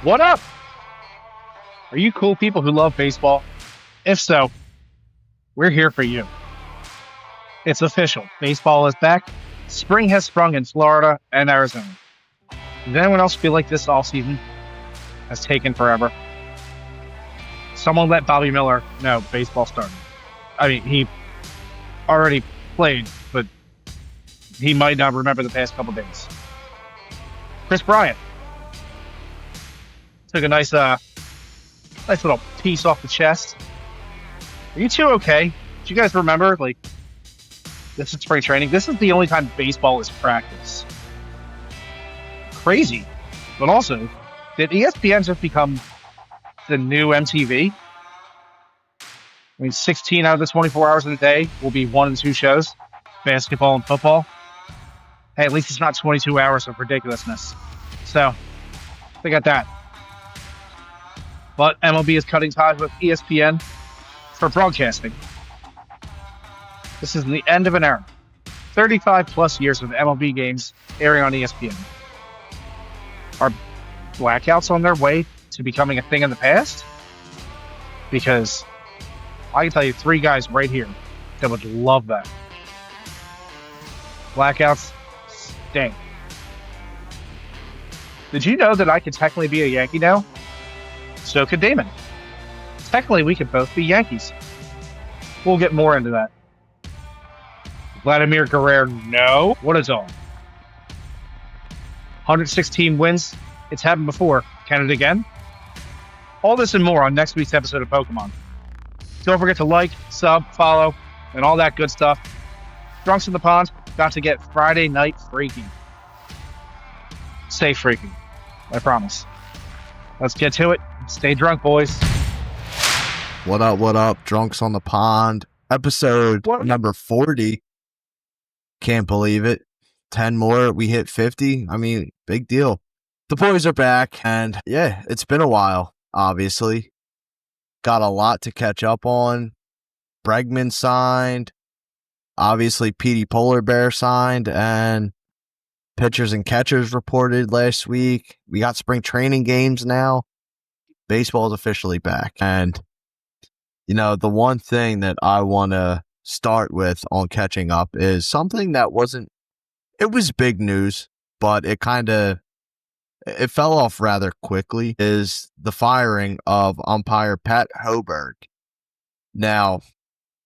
What up? Are you cool people who love baseball? If so, we're here for you. It's official. Baseball is back. Spring has sprung in Florida and Arizona. Does anyone else feel like this offseason has taken forever? Someone let Bobby Miller know baseball started. I mean, he already played, but he might not remember the past couple days. Chris Bryant took a nice little piece off the chest. Are you two okay? Do you guys remember, this is spring training? This is the only time baseball is practice. Crazy. But also, did ESPN just become the new MTV? I mean, 16 out of the 24 hours in a day will be one and two shows, basketball and football. Hey, at least it's not 22 hours of ridiculousness. So, they got that. But MLB is cutting ties with ESPN for broadcasting. This is the end of an era. 35 plus years of MLB games airing on ESPN. Are blackouts on their way to becoming a thing in the past? Because I can tell you three guys right here that would love that. Blackouts stink. Did you know that I could technically be a Yankee now? So could Damon. Technically, we could both be Yankees. We'll get more into that. Vladimir Guerrero, no. What is all? 116 wins. It's happened before. Can it again? All this and more on next week's episode of Pokemon. Don't forget to like, sub, follow, and all that good stuff. Drunks in the Pond, about to get Friday night freaky. Stay freaky. I promise. Let's get to it. Stay drunk, boys. What up? Drunks on the Pond. Episode number 40. Can't believe it. 10 more. We hit 50. I mean, big deal. The boys are back, and yeah, it's been a while, obviously. Got a lot to catch up on. Bregman signed. Obviously, Petey Polar Bear signed, and pitchers and catchers reported last week. We got spring training games now. Baseball is officially back. And, the one thing that I want to start with on catching up is something that it was big news, but it fell off rather quickly, is the firing of umpire Pat Hoberg. Now,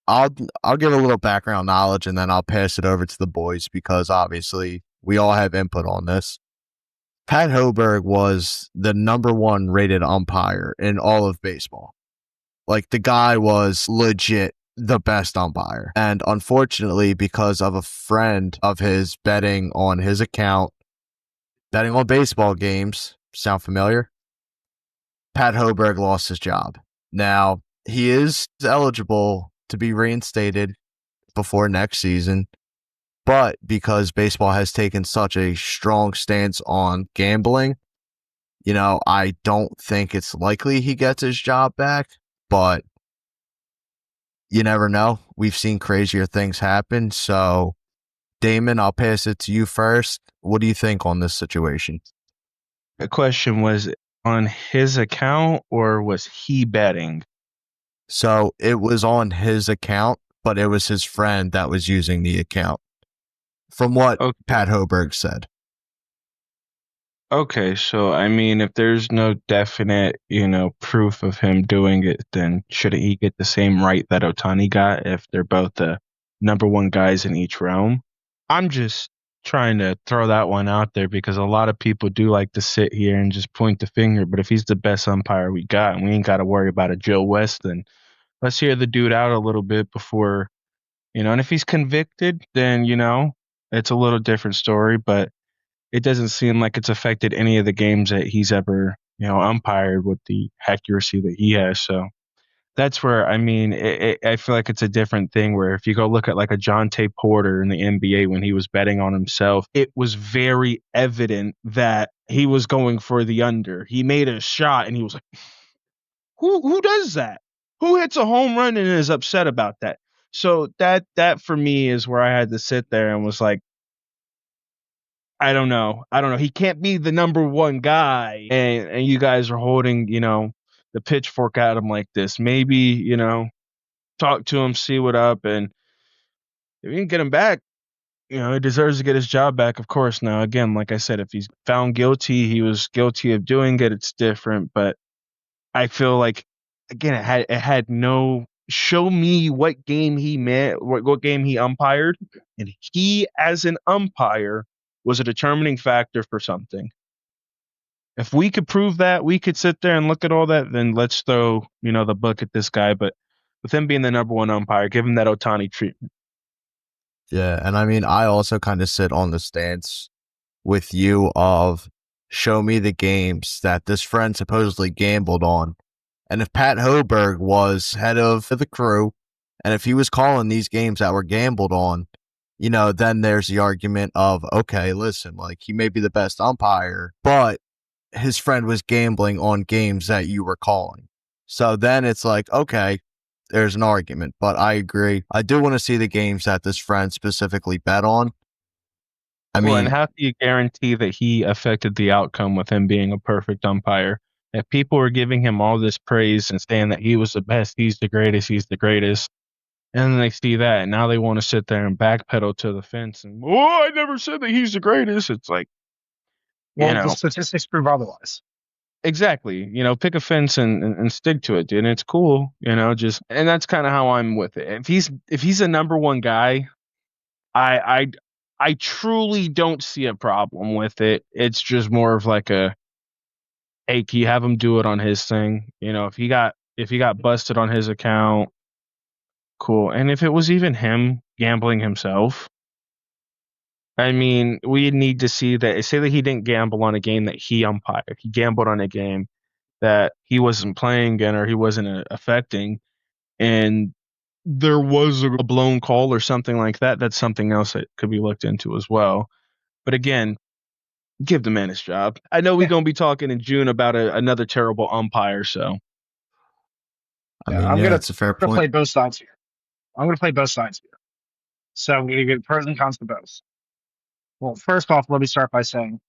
I'll give a little background knowledge and then I'll pass it over to the boys because obviously we all have input on this. Pat Hoberg was the number one rated umpire in all of baseball. Like, the guy was legit the best umpire. And unfortunately, because of a friend of his betting on his account, betting on baseball games, sound familiar? Pat Hoberg lost his job. Now, he is eligible to be reinstated before next season. But because baseball has taken such a strong stance on gambling, I don't think it's likely he gets his job back, but you never know. We've seen crazier things happen. So, Damon, I'll pass it to you first. What do you think on this situation? The question was on his account or was he betting? So it was on his account, but it was his friend that was using the account. From what Pat Hoberg said. Okay, so I mean, if there's no definite, proof of him doing it, then shouldn't he get the same right that Ohtani got if they're both the number one guys in each realm? I'm just trying to throw that one out there because a lot of people do like to sit here and just point the finger, but if he's the best umpire we got and we ain't got to worry about a Joe West, then let's hear the dude out a little bit before, and if he's convicted, then, it's a little different story, but it doesn't seem like it's affected any of the games that he's ever, umpired with the accuracy that he has. So that's where, I mean, I feel like it's a different thing where if you go look at like a Jonte Porter in the NBA when he was betting on himself, it was very evident that he was going for the under. He made a shot and he was like, who does that? Who hits a home run and is upset about that? So that for me is where I had to sit there and was like, I don't know. He can't be the number one guy, and you guys are holding, the pitchfork at him like this. Maybe, talk to him, see what up, and if you can get him back, he deserves to get his job back, of course. Now, again, like I said, if he's found guilty, he was guilty of doing it. It's different, but I feel like, again, it had no. Show me what game he what game he umpired, and he, as an umpire, was a determining factor for something. If we could prove that, we could sit there and look at all that, then let's throw, the book at this guy. But with him being the number one umpire, give him that Ohtani treatment. Yeah, and I mean, I also kind of sit on the stance with you of show me the games that this friend supposedly gambled on. And if Pat Hoberg was head of the crew, and if he was calling these games that were gambled on, then there's the argument of, okay, listen, like, he may be the best umpire, but his friend was gambling on games that you were calling. So then it's like, okay, there's an argument. But I agree. I do want to see the games that this friend specifically bet on. And how do you guarantee that he affected the outcome with him being a perfect umpire? If people were giving him all this praise and saying that he was the best, he's the greatest, and then they see that, and now they want to sit there and backpedal to the fence and, I never said that he's the greatest. It's like, the statistics prove otherwise. Exactly. Pick a fence and stick to it, dude. And it's cool, and that's kind of how I'm with it. If he's a number one guy, I truly don't see a problem with it. It's just more of like hey, can you have him do it on his thing? If he got busted on his account, cool. And if it was even him gambling himself, I mean, we need to see that. Say that he didn't gamble on a game that he umpired. He gambled on a game that he wasn't playing in or he wasn't affecting, and there was a blown call or something like that. That's something else that could be looked into as well. But again, give the man his job. I know we're going to be talking in June about another terrible umpire, so. I'm going to play both sides here. So I'm going to give pros and cons to both. Well, first off, let me start by saying,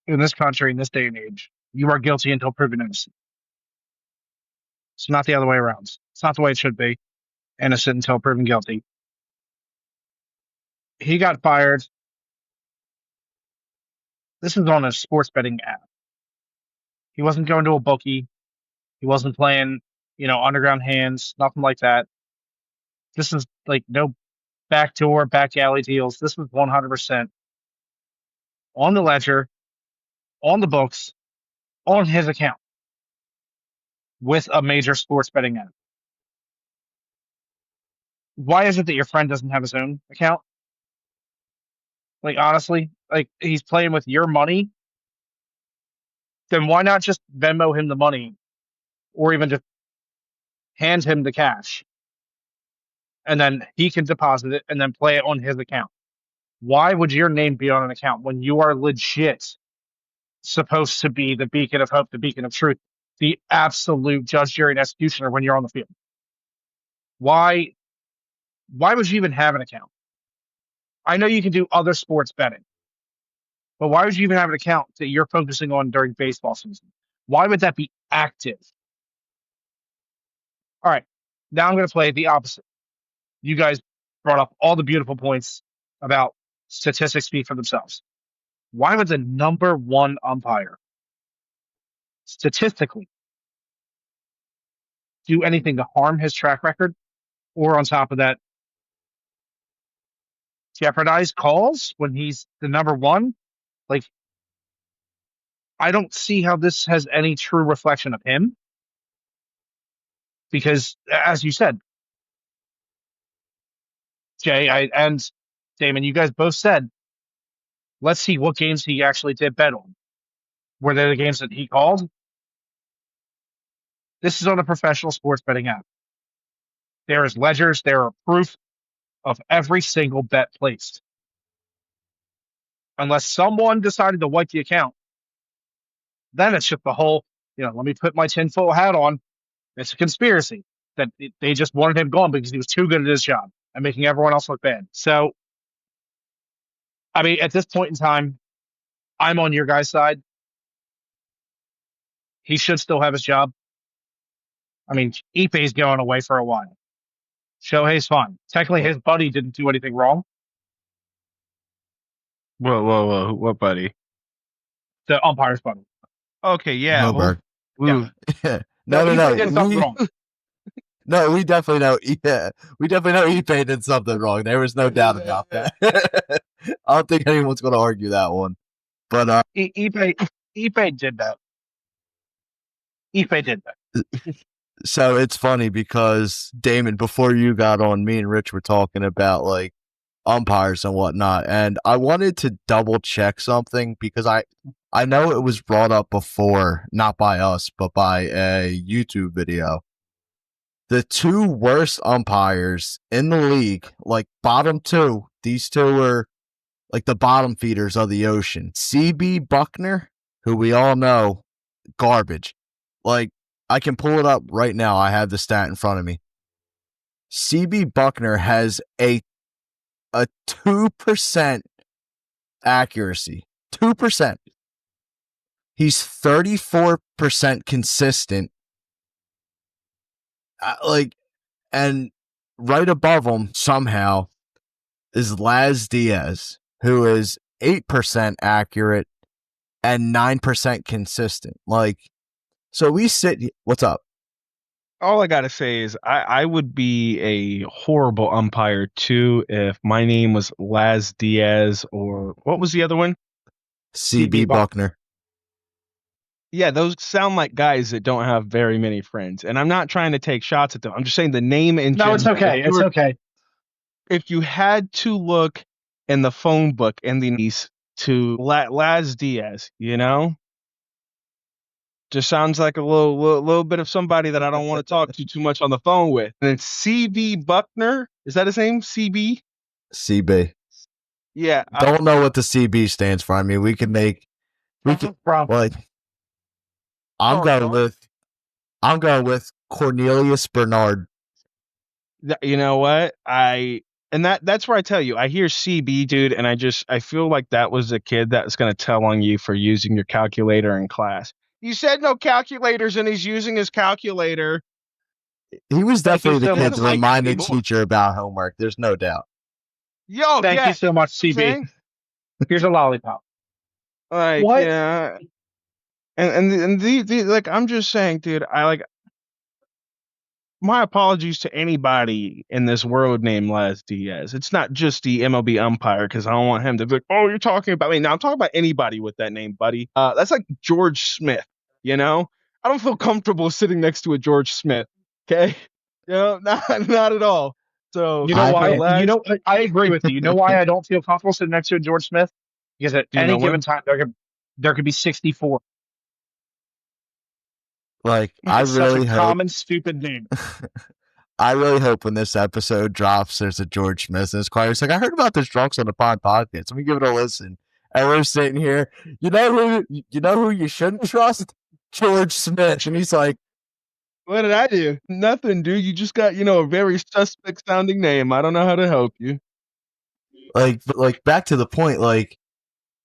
in this country, in this day and age, you are guilty until proven innocent. It's not the other way around. It's not the way it should be. Innocent until proven guilty. He got fired. This is on a sports betting app. He wasn't going to a bookie. He wasn't playing, underground hands, nothing like that. This is like no backdoor, back alley deals. This was 100% on the ledger, on the books, on his account with a major sports betting app. Why is it that your friend doesn't have his own account? Like, honestly, like, he's playing with your money. Then why not just Venmo him the money or even just hand him the cash? And then he can deposit it and then play it on his account. Why would your name be on an account when you are legit supposed to be the beacon of hope, the beacon of truth, the absolute judge, jury, and executioner when you're on the field? Why would you even have an account? I know you can do other sports betting, but why would you even have an account that you're focusing on during baseball season? Why would that be active? All right, now I'm going to play the opposite. You guys brought up all the beautiful points about statistics speak for themselves. Why would the number one umpire statistically do anything to harm his track record, or on top of that, jeopardize calls when he's the number one? Like, I don't see how this has any true reflection of him. Because, as you said, Jay and Damon, you guys both said, let's see what games he actually did bet on. Were they the games that he called? This is on a professional sports betting app. There is ledgers. There are proof of every single bet placed. Unless someone decided to wipe the account, then it's just the whole, let me put my tinfoil hat on. It's a conspiracy that they just wanted him gone because he was too good at his job and making everyone else look bad. So, I mean, at this point in time, I'm on your guy's side. He should still have his job. I mean, Ipe's going away for a while. Shohei's fine. Technically, his buddy didn't do anything wrong. Whoa. What buddy? The umpire's buddy. Okay, yeah. Hoberg. Ooh, No. Ipe did something wrong. No, we definitely know. Yeah, we definitely know Ipe did something wrong. There was no doubt about that. I don't think anyone's going to argue that one. But Ipe did that. Ipe did that. so it's funny because Damon, before you got on, me and Rich were talking about like umpires and whatnot, and I wanted to double check something because I know it was brought up before, not by us, but by a YouTube video. The two worst umpires in the league, like bottom two, these two are like the bottom feeders of the ocean. CB Buckner, who we all know, garbage. Like, I can pull it up right now. I have the stat in front of me. CB Buckner has a 2% accuracy. 2%. He's 34% consistent. And right above him somehow is Laz Diaz, who is 8% accurate and 9% consistent. Like, so we sit. What's up? all I gotta say is I would be a horrible umpire too if my name was Laz Diaz or what was the other one? CB Buckner. Yeah, those sound like guys that don't have very many friends. And I'm not trying to take shots at them. I'm just saying the name in No, it's okay. It's okay. If you had to look in the phone book and the niece to Laz Diaz, you know? Just sounds like a little bit of somebody that I don't want to talk to too much on the phone with. And then CB Buckner, is that his name? CB? CB. Yeah. Don't know what the CB stands for. I mean, we can like. I'm going with Cornelius Bernard. You know what? That's where I tell you, I hear CB, dude, and I feel like that was a kid that's going to tell on you for using your calculator in class. You said no calculators, and he's using his calculator. He was definitely the kid to remind the teacher about homework. There's no doubt. Yo, thank you so much, CB. Here's a lollipop. Like, what? Yeah. And the like, I'm just saying, dude, my apologies to anybody in this world named Laz Diaz. It's not just the MLB umpire, because I don't want him to be like, oh, you're talking about me. Now I'm talking about anybody with that name, buddy. That's like George Smith, you know? I don't feel comfortable sitting next to a George Smith, okay? You know, not at all. So you know why? I agree with you. You know why I don't feel comfortable sitting next to a George Smith? Because at any given time, there could be 64. Like, I really hope. Common stupid name. I really hope when this episode drops, there's a George Smith in his choir. It's like, I heard about this Drunks on the Pod podcast. Let me give it a listen. And we're sitting here. You know who you shouldn't trust? George Smith. And he's like, what did I do? Nothing, dude. You just got, a very suspect sounding name. I don't know how to help you. Like back to the point, like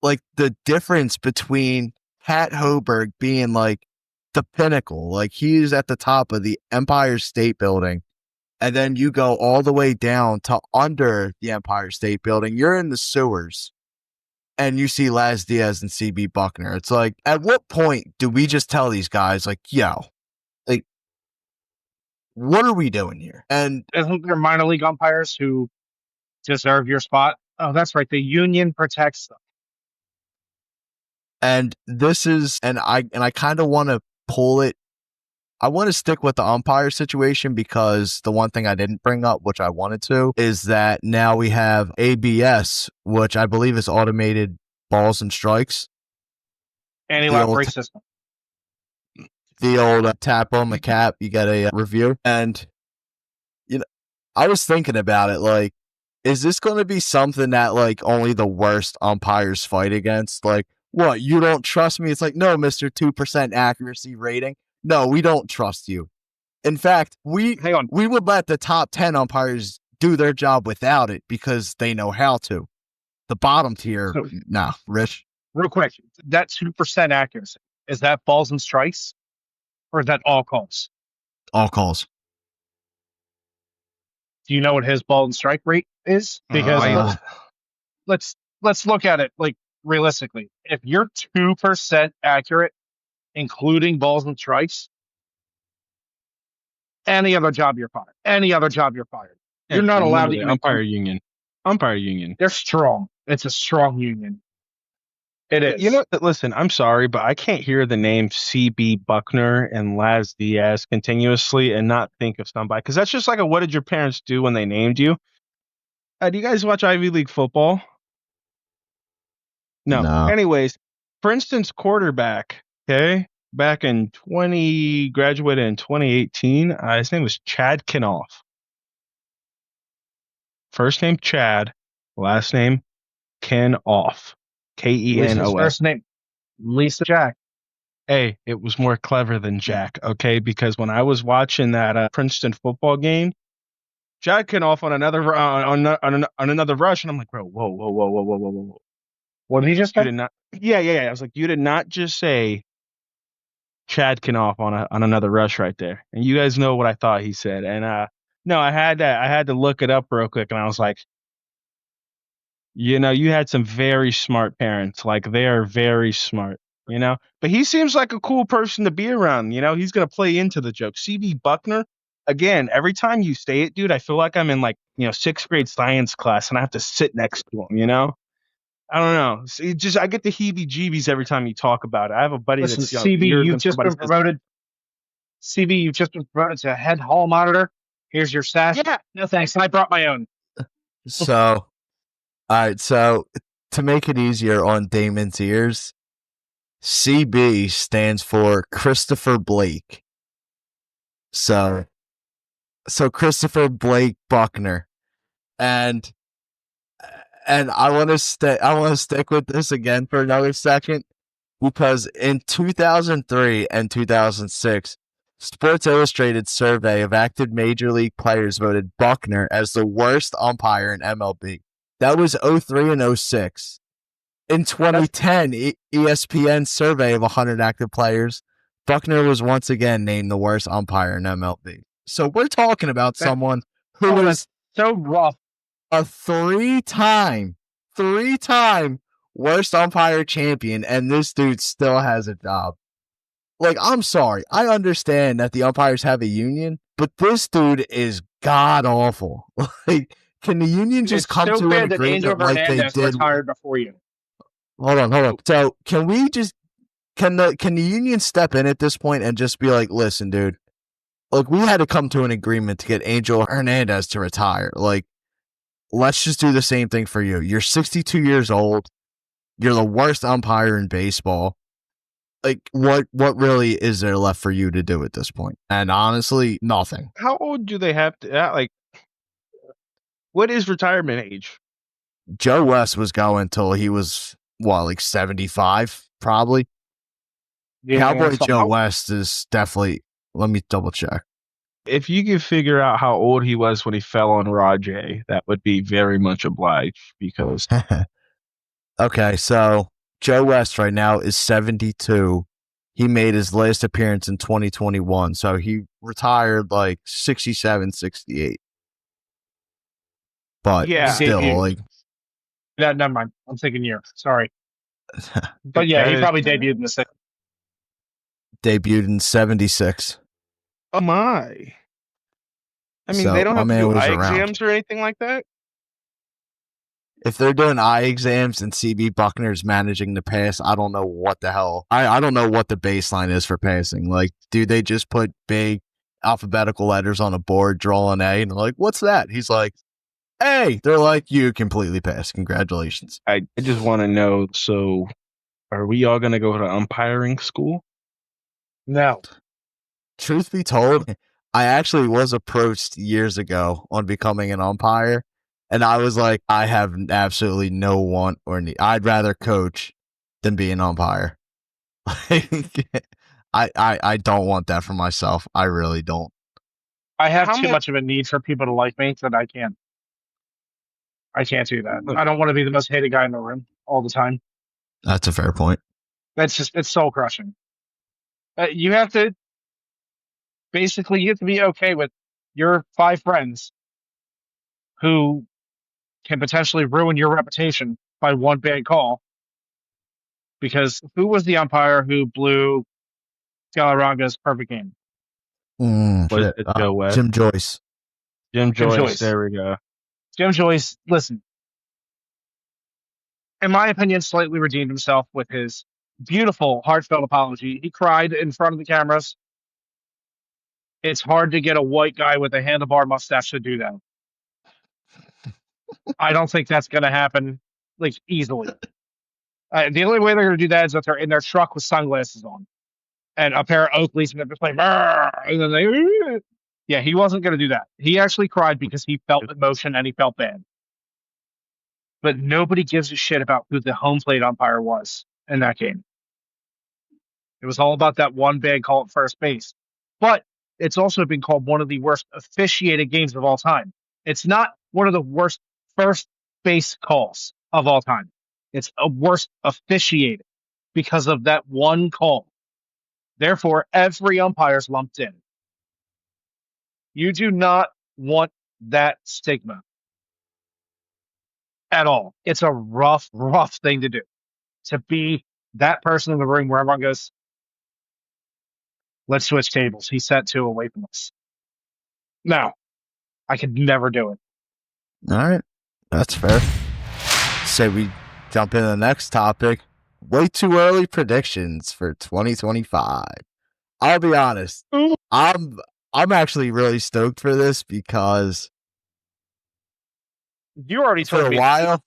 the difference between Pat Hoberg being like the pinnacle, like he's at the top of the Empire State Building, and then you go all the way down to under the Empire State Building. You're in the sewers, and you see Laz Diaz and CB Buckner. It's like, at what point do we just tell these guys, like, yo, like, what are we doing here? And isn't there minor league umpires who deserve your spot? Oh, that's right. The union protects them. And this is, and I kind of want to pull it. I want to stick with the umpire situation because the one thing I didn't bring up, which I wanted to, is that now we have ABS, which I believe is automated balls and strikes. Anti-lock brake system. The old tap on the cap, you get a review. And, I was thinking about it, like, is this going to be something that, like, only the worst umpires fight against? Like, what, you don't trust me? It's like, no, Mr. 2% accuracy rating. No, we don't trust you. In fact, we would let the top 10 umpires do their job without it because they know how to. The bottom tier, nah, Rich. Real quick, that 2% accuracy, is that balls and strikes or is that all calls? All calls. Do you know what his ball and strike rate is? Because Uh, let's look at it like realistically. If you're 2% accurate, including balls and strikes, any other job you're fired. Any other job you're fired. You're not allowed to the even umpire union. Umpire union. They're strong. It's a strong union. It is. You know, listen, I'm sorry, but I can't hear the name CB Buckner and Laz Diaz continuously and not think of somebody, because that's just like a what did your parents do when they named you? Do you guys watch Ivy League football? No. No. Anyways, Princeton's quarterback, okay, graduated in 2018. His name was Chad Kinoff. First name Chad, last name Kenoff. Lisa's Kenof. first name, Lisa Jack. Hey, it was more clever than Jack, okay? Because when I was watching that Princeton football game, Jack Kenoff on another on another rush, and I'm like, bro, whoa. What did he just You say? did not. Yeah. I was like, you did not just say Chad Kenoff on another rush right there. And you guys know what I thought he said. And no, I had to look it up real quick, and I was like, you know, you had some very smart parents. Like, they are very smart, you know? But he seems like a cool person to be around, you know? He's going to play into the joke. CB Buckner, again, every time you say it, dude, I feel like I'm in, like, you know, 6th grade science class, and I have to sit next to him, you know? I don't know. I get the heebie-jeebies every time you talk about it. I have a buddy Listen, that's young. CB, you've just been promoted. CB, you've just been promoted to head hall monitor. Here's your sash. Yeah. No thanks. I brought my own. So, all right. So, to make it easier on Damon's ears, CB stands for Christopher Blake. So Christopher Blake Buckner, and I want to stick with this again for another second, because in 2003 and 2006, Sports Illustrated survey of active major league players voted Buckner as the worst umpire in MLB. That was 03 and 06. In 2010, ESPN survey of 100 active players, Buckner was once again named the worst umpire in MLB. So we're talking about someone who was so rough. A three-time worst umpire champion, and this dude still has a job. Like, I'm sorry. I understand that the umpires have a union, but this dude is god-awful. Like, can the union just come to an agreement like they did? Retired before you. Hold on. So, can the union step in at this point and just be like, listen, dude, like, we had to come to an agreement to get Angel Hernandez to retire. Like, let's just do the same thing for you. You're 62 years old. You're the worst umpire in baseball. Like, what really is there left for you to do at this point? And honestly, nothing. How old do they have to, like, what is retirement age? Joe West was going till he was, like 75, probably? Yeah, Cowboy Joe West is definitely, let me double check. If you could figure out how old he was when he fell on Rajay, that would be very much obliged, because... Okay, so Joe West right now is 72. He made his last appearance in 2021, so he retired like 67, 68. But still, like... Yeah, never mind. I'm thinking year. Sorry. But yeah, he probably debuted in the 60s. Debuted in 76. Oh my. I mean, so they don't have to do eye exams or anything like that? If they're doing eye exams and CB Buckner's managing to pass, I don't know what the hell. I don't know what the baseline is for passing. Like, do they just put big alphabetical letters on a board, draw an A, and they're like, what's that? He's like, A. They're like, you completely passed. Congratulations. I just want to know, so are we all going to go to umpiring school? No. Truth be told, I actually was approached years ago on becoming an umpire, and I was like, I have absolutely no want or need. I'd rather coach than be an umpire. I don't want that for myself. I really don't. I have too much of a need for people to like me that I can't do that. I don't want to be the most hated guy in the room all the time. That's a fair point. It's soul crushing. You have to basically, you have to be okay with your 5 friends who can potentially ruin your reputation by one bad call. Because who was the umpire who blew Galaranga's perfect game? Was Shit. it Joe West? Jim Joyce. Jim Jim Joyce. Joyce. There we go. Jim Joyce, listen, in my opinion, slightly redeemed himself with his beautiful, heartfelt apology. He cried in front of the cameras. It's hard to get a white guy with a handlebar mustache to do that. I don't think that's going to happen like easily. The only way they're going to do that is if they're in their truck with sunglasses on and a pair of Oakleys and they're just like, and then they, yeah, he wasn't going to do that. He actually cried because he felt emotion and he felt bad. But nobody gives a shit about who the home plate umpire was in that game. It was all about that one bad call at first base. But it's also been called one of the worst officiated games of all time. It's not one of the worst first base calls of all time. It's a worst officiated because of that one call. Therefore, every umpire's lumped in. You do not want that stigma at all. It's a rough, rough thing to do. To be that person in the room where everyone goes, let's switch tables. He set 2 away from us. No, I could never do it. All right. That's fair. Say we jump into the next topic. Way too early predictions for 2025. I'll be honest. I'm actually really stoked for this because You already for told a me while,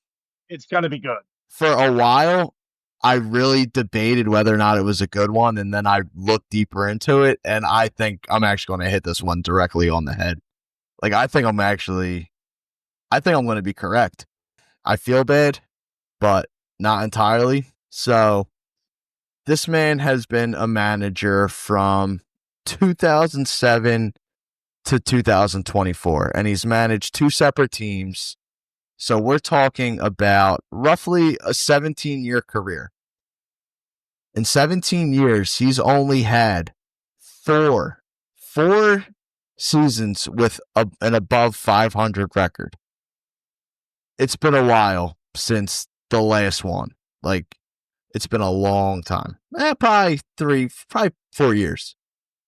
it's going to be good. for a while, I really debated whether or not it was a good one, and then I looked deeper into it, and I think I'm actually going to hit this one directly on the head. Like, I think I'm going to be correct. I feel bad, but not entirely. So, this man has been a manager from 2007 to 2024, and he's managed 2 separate teams. So we're talking about roughly a 17-year career. In 17 years, he's only had four seasons with an above 500 record. It's been a while since the last one. Like, it's been a long time. Probably 4 years.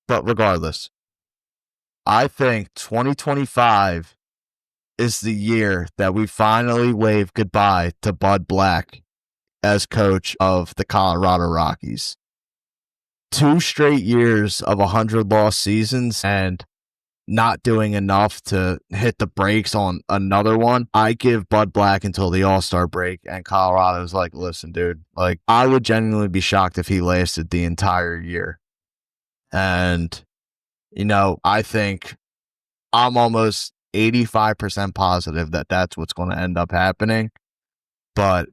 But regardless, I think 2025 is the year that we finally wave goodbye to Bud Black as coach of the Colorado Rockies. 2 straight years of 100-loss seasons and not doing enough to hit the brakes on another one. I give Bud Black until the All-Star break, and Colorado's like, listen, dude, like, I would genuinely be shocked if he lasted the entire year. And, I think I'm almost 85% positive that that's what's going to end up happening. But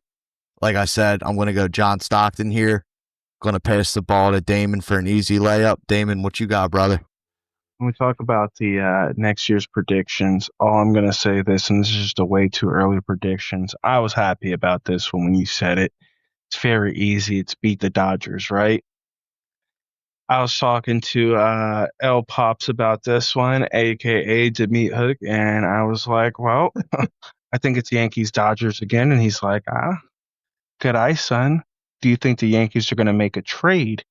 like I said, I'm going to go John Stockton here. Going to pass the ball to Damon for an easy layup. Damon, what you got, brother? When we talk about the next year's predictions, all I'm going to say this, and this is just a way too early predictions. I was happy about this one when you said it. It's very easy. It's beat the Dodgers, right? I was talking to L Pops about this one, aka Demeet Hook, and I was like, well, I think it's Yankees Dodgers again. And he's like, good eye, son. Do you think the Yankees are going to make a trade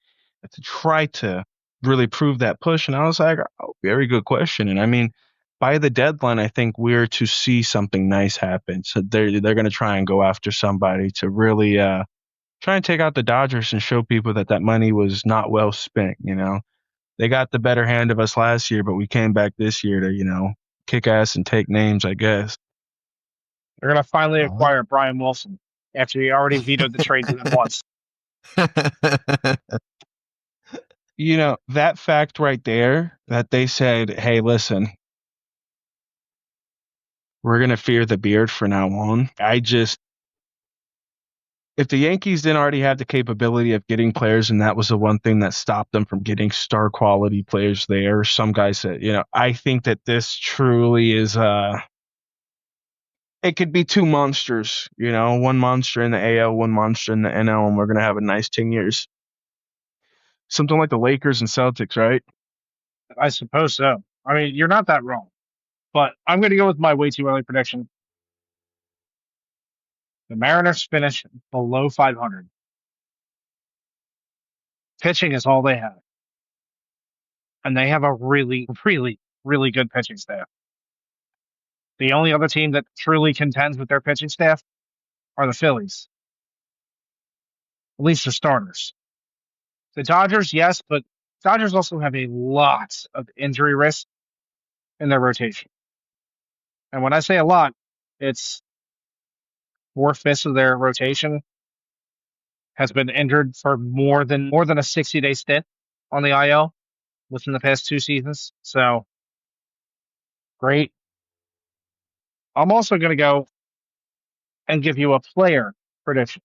to try to really prove that push? And I was like, oh, very good question. And I mean, by the deadline, I think we're to see something nice happen. So they're going to try and go after somebody to really try and take out the Dodgers and show people that money was not well spent. They got the better hand of us last year, but we came back this year to, kick ass and take names, I guess. They're going to finally acquire Brian Wilson after he already vetoed the trade to them once. That fact right there, that they said, hey, listen, we're going to fear the beard from now on. If the Yankees didn't already have the capability of getting players, and that was the one thing that stopped them from getting star quality players there, some guys said, I think that this truly is it could be two monsters, one monster in the AL, one monster in the NL, and we're going to have a nice 10 years. Something like the Lakers and Celtics, right? I suppose so. I mean, you're not that wrong. But I'm going to go with my way too early prediction. The Mariners finish below 500. Pitching is all they have. And they have a really, really, really good pitching staff. The only other team that truly contends with their pitching staff are the Phillies. At least the starters. The Dodgers, yes, but Dodgers also have a lot of injury risk in their rotation. And when I say a lot, it's 4/5 of their rotation has been injured for more than a 60-day stint on the IL within the past 2 seasons. So great. I'm also going to go and give you a player prediction.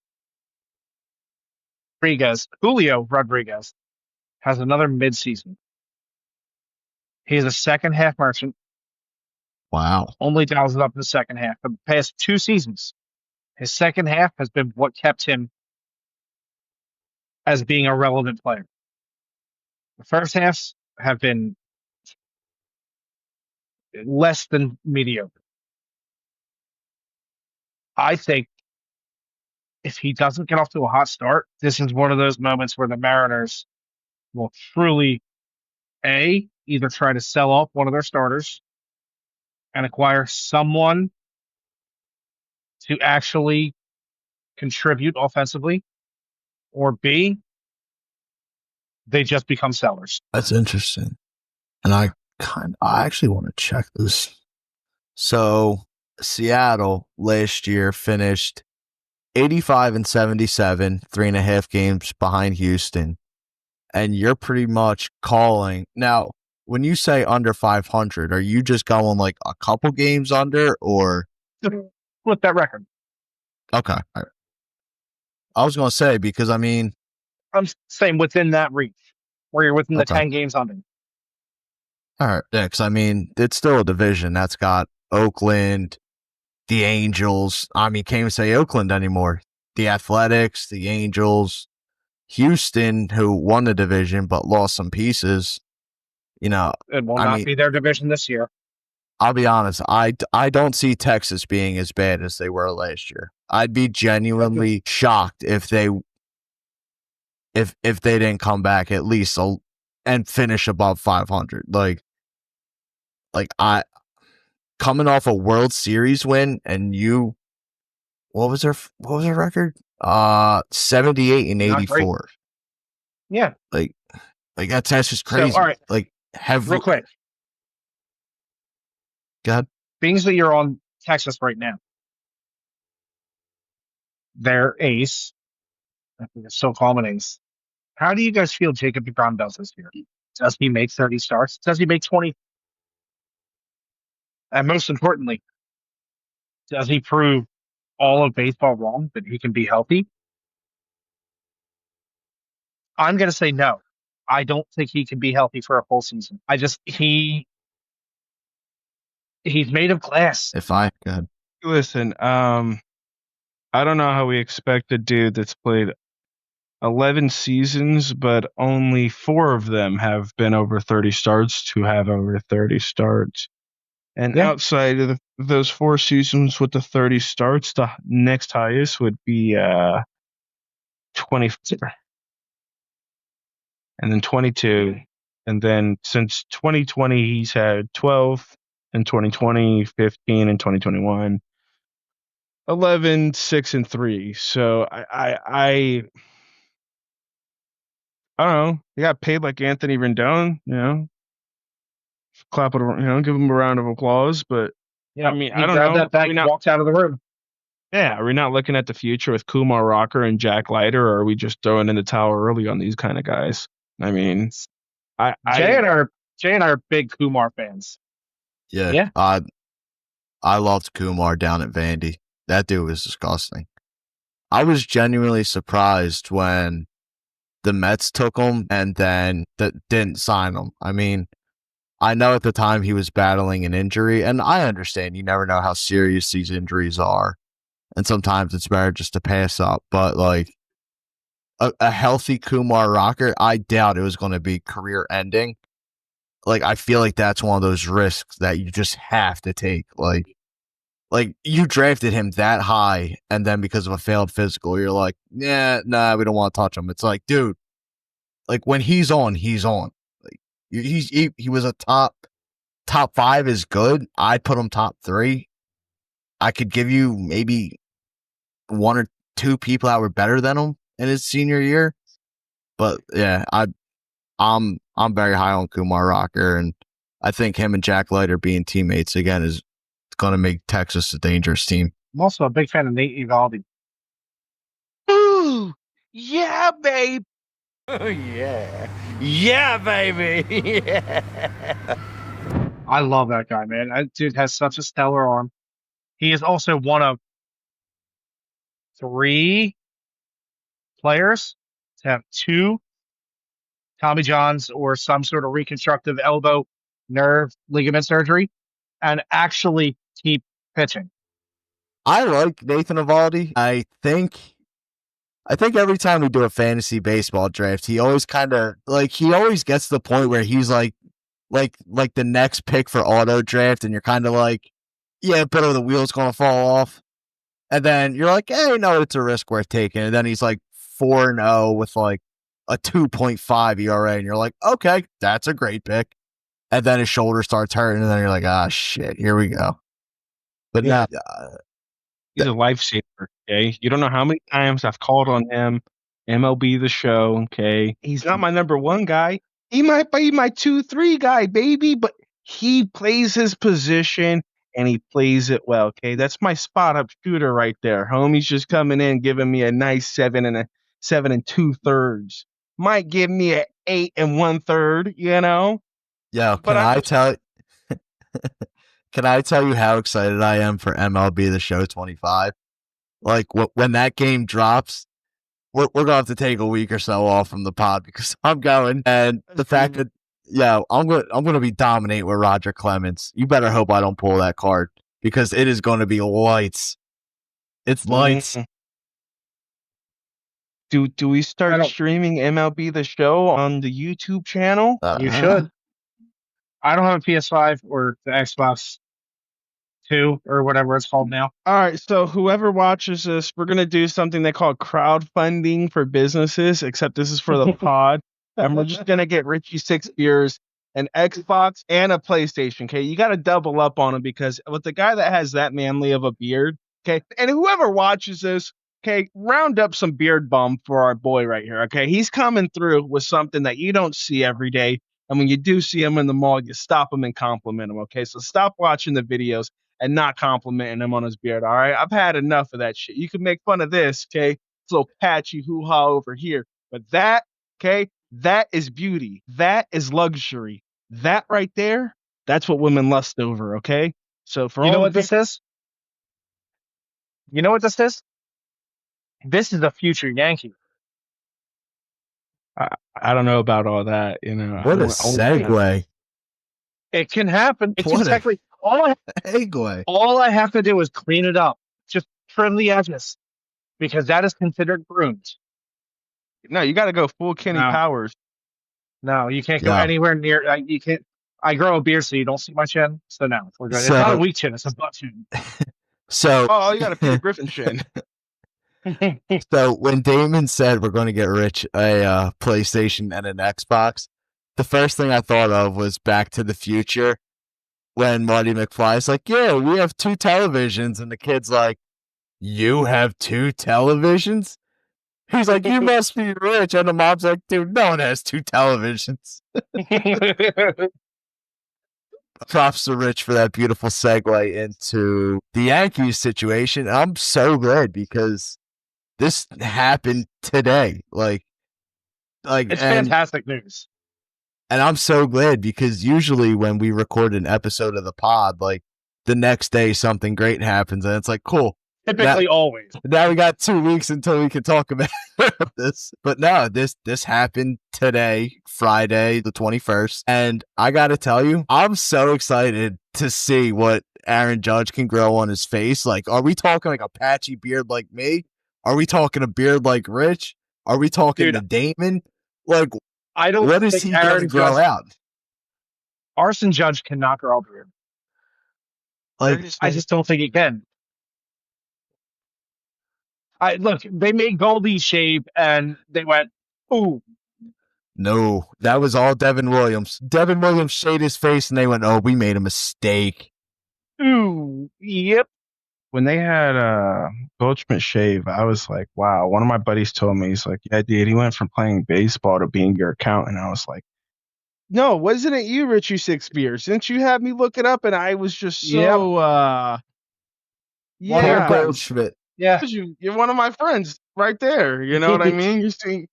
Julio Rodriguez has another midseason. He's a second half merchant. Wow. Only dials it up in the second half. For the past 2 seasons, his second half has been what kept him as being a relevant player. The first halves have been less than mediocre. I think if he doesn't get off to a hot start, this is one of those moments where the Mariners will truly, either try to sell off one of their starters and acquire someone to actually contribute offensively, or B, they just become sellers. That's interesting. And I actually want to check this. So Seattle last year finished 85-77, 3.5 games behind Houston. And you're pretty much calling. Now, when you say under 500, are you just going like a couple games under or? Flip that record. Okay. I was going to say, because I mean, I'm saying within that reach where you're within the Okay. 10 games under. All right. Yeah, because I mean, it's still a division that's got Oakland, the Angels. I mean, can't even say Oakland anymore. The Athletics, the Angels, Houston, who won the division but lost some pieces. It will I not mean- be their division this year. I'll be honest. I don't see Texas being as bad as they were last year. I'd be genuinely shocked if they didn't come back at least and finish above 500. Like I coming off a World Series win, and what was their record? 78-84. Yeah. Like that's just crazy. So, all right. Like Real quick. Go ahead. Being that you're on Texas right now, their ace, I think it's still calling an ace. How do you guys feel Jacob DeGrom does this year? Does he make 30 starts? Does he make 20? And most importantly, does he prove all of baseball wrong, that he can be healthy? I'm going to say no. I don't think he can be healthy for a full season. He's made of glass. If I could. Listen, I don't know how we expect a dude that's played 11 seasons, but only 4 of them have been over 30 starts to have over 30 starts. And Yeah. outside of those 4 seasons with the 30 starts, the next highest would be 24. And then 22. And then since 2020, he's had 12. In 2020, 15, and 2021. 11, 6, and 3. So I don't know. He got paid like Anthony Rendon, Clap it, give him a round of applause. But Yeah, I mean, he I don't grabbed know. that bag and walked out of the room. Yeah, are we not looking at the future with Kumar Rocker and Jack Leiter, or are we just throwing in the towel early on these kind of guys? I mean, Jay and I are big Kumar fans. Yeah. Yeah. I loved Kumar down at Vandy. That dude was disgusting. I was genuinely surprised when the Mets took him and then didn't sign him. I mean, I know at the time he was battling an injury, and I understand you never know how serious these injuries are. And sometimes it's better just to pass up. But like a healthy Kumar Rocker, I doubt it was going to be career ending. Like, I feel like that's one of those risks that you just have to take. Like you drafted him that high, and then because of a failed physical, you're like, yeah, nah, we don't want to touch him. It's like, dude, like when he's on, he's on. Like he was a top 5 is good. I'd put him top 3. I could give you maybe 1 or 2 people that were better than him in his senior year. But yeah, I'm very high on Kumar Rocker, and I think him and Jack Leiter being teammates again is going to make Texas a dangerous team. I'm also a big fan of Nate Eovaldi. Ooh, yeah, babe. Yeah, baby. Yeah. I love that guy, man. That dude has such a stellar arm. He is also one of 3 players to have 2 Tommy Johns or some sort of reconstructive elbow nerve ligament surgery and actually keep pitching. I like Nathan Eovaldi. I think every time we do a fantasy baseball draft, he always kind of like he always gets to the point where he's like the next pick for auto draft, and you're kind of like, yeah, but the wheel's gonna fall off, and then you're like, hey, no, it's a risk worth taking, and then he's like 4-0 with like a 2.5 ERA, and you're like, okay, that's a great pick, and then his shoulder starts hurting, and then you're like, ah, shit, here we go. But Yeah. now, He's a lifesaver. Okay, you don't know how many times I've called on him. MLB the Show. Okay, he's not my number 1 guy. He might be my 2-3 guy, baby, but he plays his position and he plays it well. Okay, that's my spot up shooter right there. Homie's just coming in, giving me a nice 7 and 2/3. Might give me an 8 1/3. You know. yeah, But can I tell you how excited I am for MLB The Show 25? Like when that game drops, we're gonna have to take a week or so off from the pod because I'm going, and the fact that I'm gonna be dominate with Roger Clemens. You better hope I don't pull that card because it is going to be lights. It's lights. Do we start streaming MLB The Show on the YouTube channel? You should. I don't have a PS5 or the Xbox 2 or whatever it's called now. All right, so whoever watches this, we're gonna do something they call crowdfunding for businesses, except this is for the pod, and we're just gonna get Richie 6 beers, an Xbox, and a PlayStation. Okay, you got to double up on him because with the guy that has that manly of a beard, okay, and whoever watches this, okay, round up some beard balm for our boy right here. Okay, he's coming through with something that you don't see every day, and when you do see him in the mall, you stop him and compliment him. Okay, so stop watching the videos and not complimenting him on his beard. All right, I've had enough of that shit. You can make fun of this, okay? It's a little patchy hoo-ha over here, but that, okay, that is beauty. That is luxury. That right there, that's what women lust over. Okay, so for You know all what this is? You know what this is? This is a future Yankee. I don't know about all that. You know, What a segue! It can happen. It can What a technically segue! all I have to do is clean it up. Just trim the edges because that is considered groomed. No, you got to go full Kenny No. Powers. No, you can't go Yeah. anywhere near. You can't. I grow a beard so you don't see my chin. So no, we're good. It's So- not a weak chin. It's a butt chin. So Oh, you got to Peter Griffin chin. So when Damon said we're going to get Rich a PlayStation and an Xbox, the first thing I thought of was Back to the Future when Marty McFly's like, yeah, we have 2 televisions. And the kid's like, you have 2 televisions? He's like, you must be rich. And the mom's like, dude, no one has 2 televisions. Props to Rich for that beautiful segue into the Yankees situation. I'm so glad because this happened today. Like It's fantastic news. And I'm so glad because usually when we record an episode of the pod, like the next day something great happens and it's like, cool. Typically, always. Now we got 2 weeks until we can talk about this. But no, this happened today, Friday, the 21st. And I got to tell you, I'm so excited to see what Aaron Judge can grow on his face. Like, are we talking like a patchy beard like me? Are we talking a beard like Rich? Are we talking the Damon? Like, I don't what is think he going to Aaron grow Judge, out? Arson Judge cannot grow a beard. Like, I just don't think he can. Look, they made Goldie shave, and they went, "Ooh, no, that was all Devin Williams. Devin Williams shaved his face, and they went, "Oh, we made a mistake." ooh, yep." When they had Goldschmidt shave, I was like, wow. One of my buddies told me, he's like, yeah, dude, he went from playing baseball to being your accountant. I was like, no, wasn't it you, Richie Six Beers? Didn't you have me look it up? And I was just so, Poor Goldschmidt. Yeah, you're one of my friends right there. You know what I mean? You see,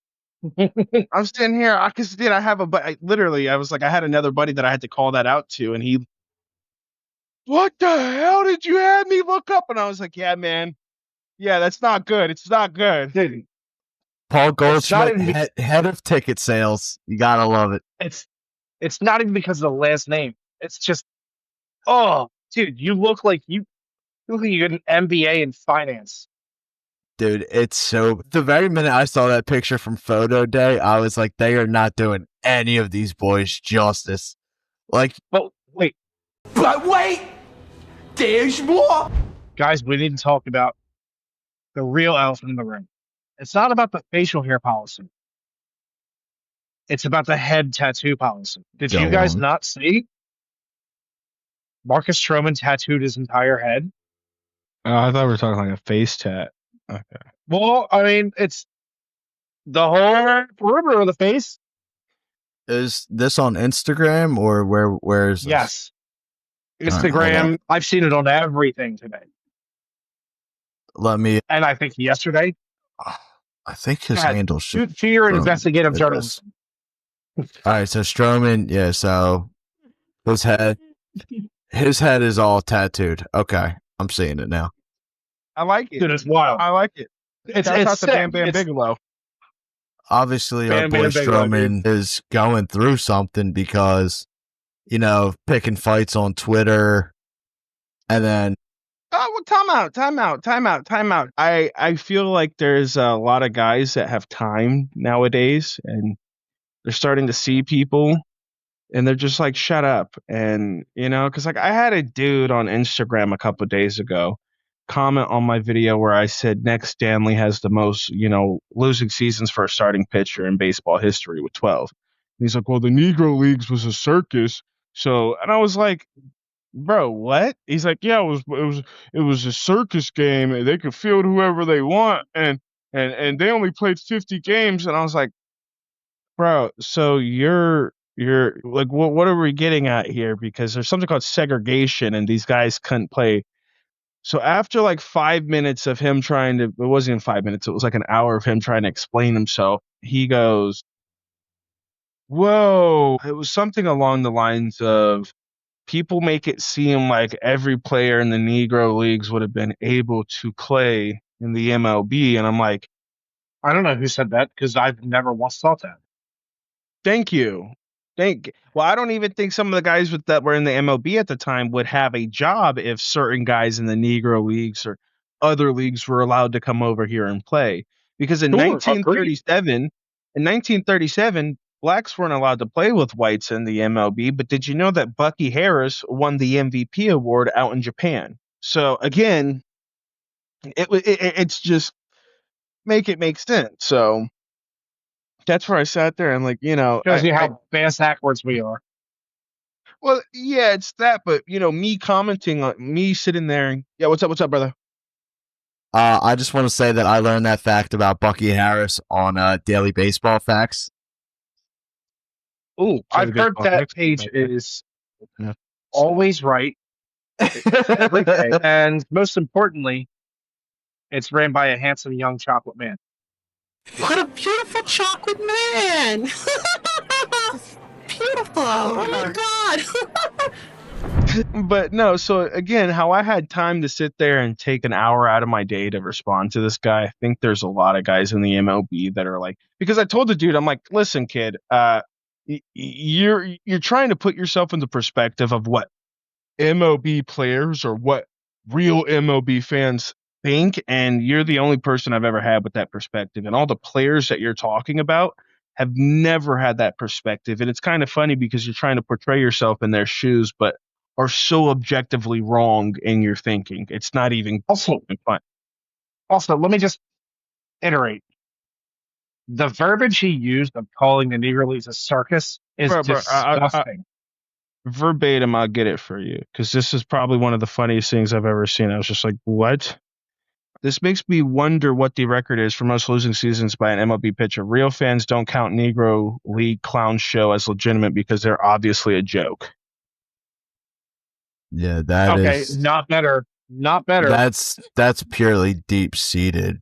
I'm sitting here. I have a, but I was like, I had another buddy that I had to call that out to, and he, what the hell did you have me look up? And I was like, yeah, man. Yeah, that's not good. It's not good. dude. Paul Goldschmidt, even- head of ticket sales. You gotta love it. It's not even because of the last name. It's just, oh, dude, you look like you get an MBA in finance. Dude, it's so... The very minute I saw that picture from Photo Day, I was like, they are not doing any of these boys justice. Like... But wait. There's more. Guys, we need to talk about the real elephant in the room. It's not about the facial hair policy. It's about the head tattoo policy. Did Go you guys on. not see? Marcus Stroman tattooed his entire head. Oh, I thought we were talking like a face tat. Okay. Well, I mean, it's the whole perimeter of the face. Is this on Instagram or where is this? Yes. All right, hold Instagram. I've seen it on everything today. Let me... And I think yesterday. I think his Go ahead. handle should... To your Stroman. investigative It journalism. All right, so Stroman, yeah, so his head is all tattooed. Okay, I'm seeing it now. I like it. Dude, it's wild. I like it. It's Shout out to sick. Bam Bam It's- Bigelow. Obviously, our Bam, boy bam, bam, Stroman is going through something because, you know, picking fights on Twitter, and then Oh, well, time out. I feel like there's a lot of guys that have time nowadays, and they're starting to see people, and they're just like, shut up. And, you know, because like I had a dude on Instagram a couple of days ago comment on my video where I said Nick Stanley has the most, you know, losing seasons for a starting pitcher in baseball history with 12. And he's like, well, the Negro Leagues was a circus. So, and I was like, bro, what? He's like, yeah, it was a circus game, and they could field whoever they want, and they only played 50 games. And I was like, bro, so you're like, what are we getting at here? Because there's something called segregation, and these guys couldn't play. So after like 5 minutes of him trying to, it wasn't even 5 minutes, it was like an hour of him trying to explain himself. He goes, whoa, it was something along the lines of, people make it seem like every player in the Negro Leagues would have been able to play in the MLB. And I'm like, I don't know who said that because I've never once thought that. thank you. Well, I don't even think some of the guys that were in the MLB at the time would have a job if certain guys in the Negro Leagues or other leagues were allowed to come over here and play. Because in Sure, 1937, blacks weren't allowed to play with whites in the MLB. But did you know that Bucky Harris won the MVP award out in Japan? So again, it's just make it make sense. So that's where I sat there and like, you know, Shows you how fast backwards we are. well, yeah, it's that, but you know, me commenting on me sitting there and yeah, what's up, brother? I just want to say that I learned that fact about Bucky Harris on Daily Baseball Facts. Ooh, I've heard that page is always right every day, and most importantly, it's ran by a handsome young chocolate man. What a beautiful chocolate man! Beautiful! Oh my god! But no, so again, how I had time to sit there and take an hour out of my day to respond to this guy, I think there's a lot of guys in the MLB that are like, because I told the dude, I'm like, listen, kid, you're trying to put yourself in the perspective of what MLB players or what real MLB fans think, and you're the only person I've ever had with that perspective. And all the players that you're talking about have never had that perspective. And it's kind of funny because you're trying to portray yourself in their shoes, but are so objectively wrong in your thinking. It's not even Also, fun. let me just iterate. The verbiage he used of calling the Negro Leagues a circus is Bro, disgusting. Verbatim, I'll get it for you because this is probably one of the funniest things I've ever seen. I was just like, what? This makes me wonder what the record is for most losing seasons by an MLB pitcher. Real fans don't count Negro League clown show as legitimate because they're obviously a joke. Yeah, that is not better. Not better. That's purely deep-seated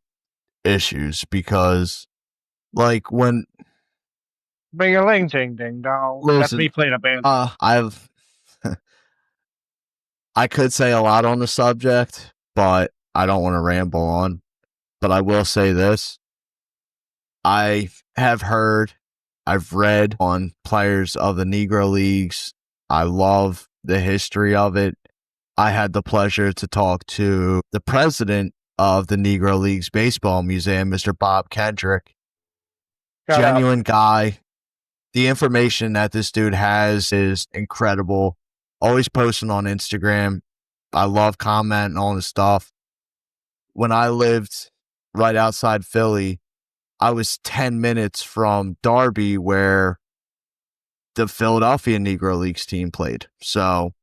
issues because, like, when Bing-a-ling, ding, ding, dong. That's Listen, me playing a band. I could say a lot on the subject, but I don't want to ramble on. But I will say this. I have heard, I've read on players of the Negro Leagues. I love the history of it. I had the pleasure to talk to the president of the Negro Leagues Baseball Museum, Mr. Bob Kendrick. Genuine guy. The information that this dude has is incredible. Always posting on Instagram. I love commenting on his stuff. When I lived right outside Philly, I was 10 minutes from Darby where the Philadelphia Negro Leagues team played. So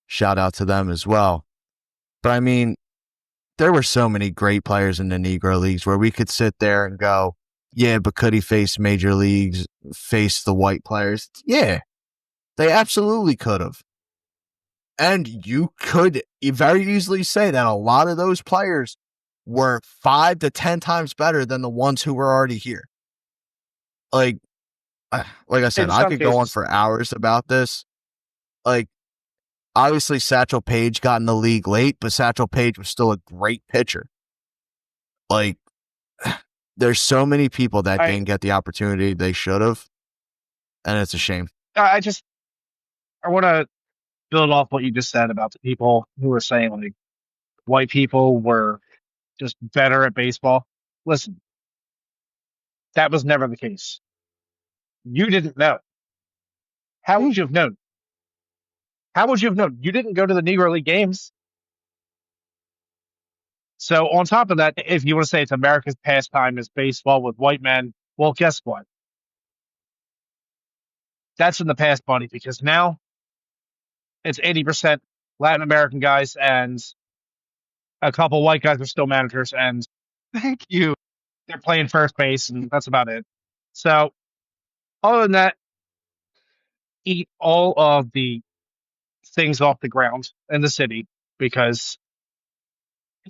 shout out to them as well. But I mean, there were so many great players in the Negro Leagues where we could sit there and go, yeah, but could he face major leagues, face the white players? Yeah, they absolutely could have. And you could very easily say that a lot of those players were 5 to 10 times better than the ones who were already here. Like I said, I could go on for hours about this. Like, obviously, Satchel Paige got in the league late, but Satchel Paige was still a great pitcher. Like, there's so many people that didn't get the opportunity they should have, and it's a shame. I want to build off what you just said about the people who were saying like white people were just better at baseball. Listen, that was never the case. You didn't know. How would you have known? How would you have known? You didn't go to the Negro League games. So on top of that, if you want to say it's America's pastime is baseball with white men, well, guess what? That's in the past, buddy, because now it's 80% Latin American guys and a couple white guys are still managers, and thank you. They're playing first base, and that's about it. So, other than that, eat all of the things off the ground in the city because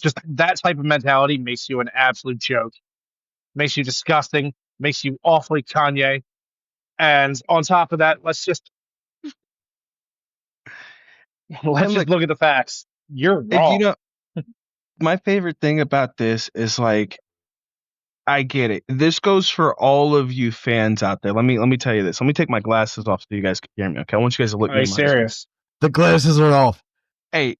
just that type of mentality makes you an absolute joke, makes you disgusting, makes you awfully Kanye. And on top of that, let's just look at the facts. You're wrong. You know, my favorite thing about this is like, I get it. This goes for all of you fans out there. Let me tell you this. Let me take my glasses off so you guys can hear me. Okay, I want you guys to look at me. Serious. The glasses are off. Hey,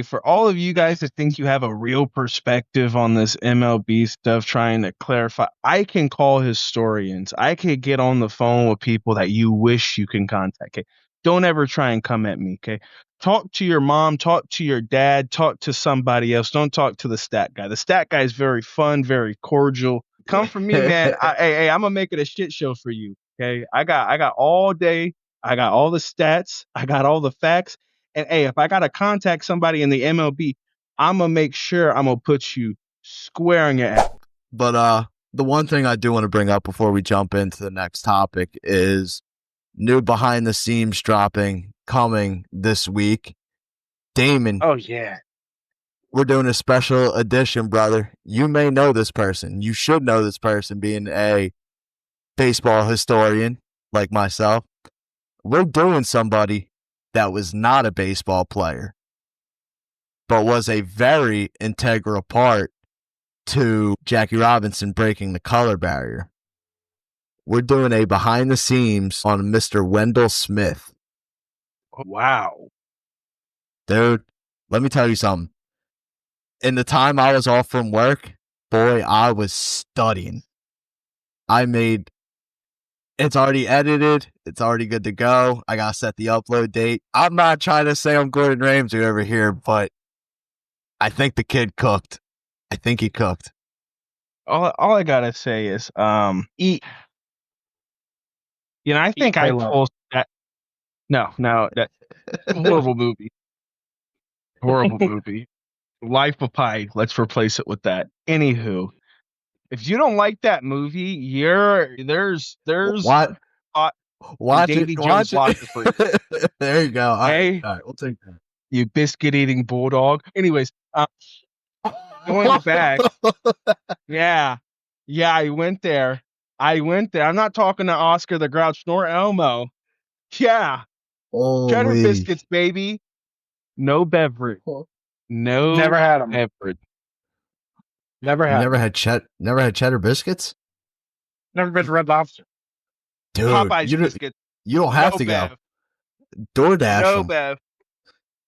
for all of you guys that think you have a real perspective on this MLB stuff, trying to clarify, I can call historians. I could get on the phone with people that you wish you can contact. Okay? Don't ever try and come at me. Okay, talk to your mom, talk to your dad, talk to somebody else. Don't talk to the stat guy. The stat guy is very fun, very cordial. Come from me, man. Hey, I'm gonna make it a shit show for you. Okay, I got all day. I got all the stats. I got all the facts. And hey, if I gotta contact somebody in the MLB, I'm gonna make sure I'm gonna put you square in your ass. But the one thing I do want to bring up before we jump into the next topic is new behind the scenes coming this week. Damon. Oh yeah. We're doing a special edition, brother. You may know this person. You should know this person, being a baseball historian like myself. We're doing somebody that was not a baseball player, but was a very integral part to Jackie Robinson breaking the color barrier. We're doing a behind the scenes on Mr. Wendell Smith. Wow. Dude, let me tell you something. In the time I was off from work, boy, I was studying. It's already edited. It's already good to go. I got to set the upload date. I'm not trying to say I'm Gordon Ramsay over here, but I think the kid cooked. I think he cooked. All I gotta say is, eat. You know, I think I pulled that. No, that horrible movie. Horrible movie. Life of Pi. Let's replace it with that. Anywho, if you don't like that movie, there's What? Watch Davy it. Jones Watch watch it for you. it. There you go. Hey, All right, we'll take that. you biscuit eating bulldog. Anyways, going back. Yeah, I went there. I'm not talking to Oscar the Grouch nor Elmo. Yeah, cheddar Holy. biscuits, baby. No beverage. No, Never had them. beverage. Never You had. never had cheddar biscuits? Never been to Red Lobster. Dude, Popeyes you biscuits. don't have No to bev. go. DoorDash No them. bev.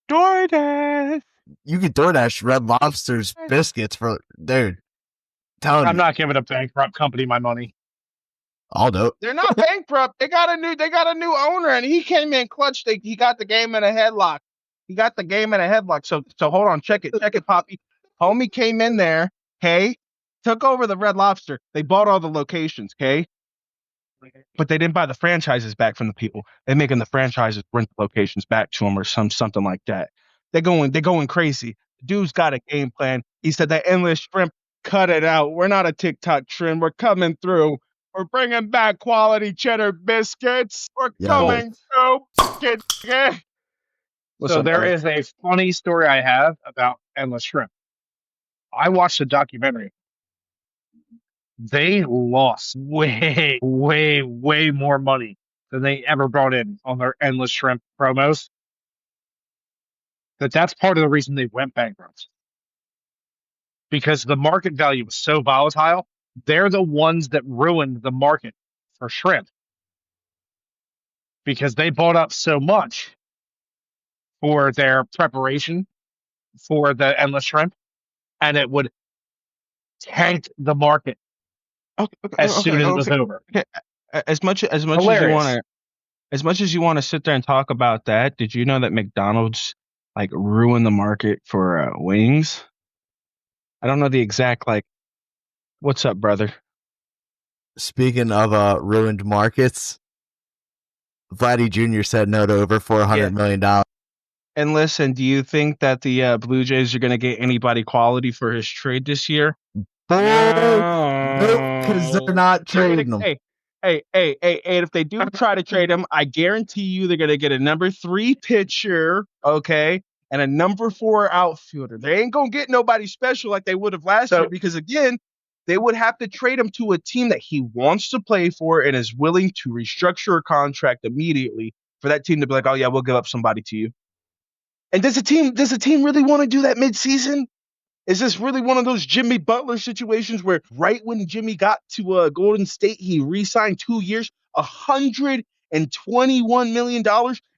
DoorDash. You could DoorDash Red Lobster's biscuits for, dude. Telling I'm you, not giving a bankrupt company my money. I'll do it. They're not bankrupt. They got a new owner, and he came in clutch. He got the game in a headlock. So hold on, check it, Poppy. Homie came in there, okay, took over the Red Lobster. They bought all the locations, okay, but they didn't buy the franchises back from the people. They're making the franchises rent the locations back to them or something like that. They're going crazy. Dude's got a game plan. He said that endless shrimp, cut it out. We're not a TikTok trend. We're coming through. We're bringing back quality cheddar biscuits. We're coming through. Okay? So there is a funny story I have about Endless Shrimp. I watched a documentary. They lost way more money than they ever brought in on their Endless Shrimp promos. That's part of the reason they went bankrupt. Because the market value was so volatile, they're the ones that ruined the market for shrimp. Because they bought up so much for their preparation for the Endless Shrimp, and it would tank the market as soon as it was over. Okay. As much as you Hilarious. want to sit there and talk about that, did you know that McDonald's like ruined the market for wings? I don't know the exact what's up, brother? Speaking of ruined markets, Vladdy Jr. said no to over $400 million. And listen, do you think that the Blue Jays are going to get anybody quality for his trade this year? No, because they're not trading them. Hey, if they do try to trade him, I guarantee you they're going to get a number 3 pitcher, okay, and a number 4 outfielder. They ain't going to get nobody special like they would have last year because, again, they would have to trade him to a team that he wants to play for and is willing to restructure a contract immediately for that team to be like, oh, yeah, we'll give up somebody to you. And does the team really want to do that midseason? Is this really one of those Jimmy Butler situations where right when Jimmy got to Golden State, he re-signed 2 years, $121 million?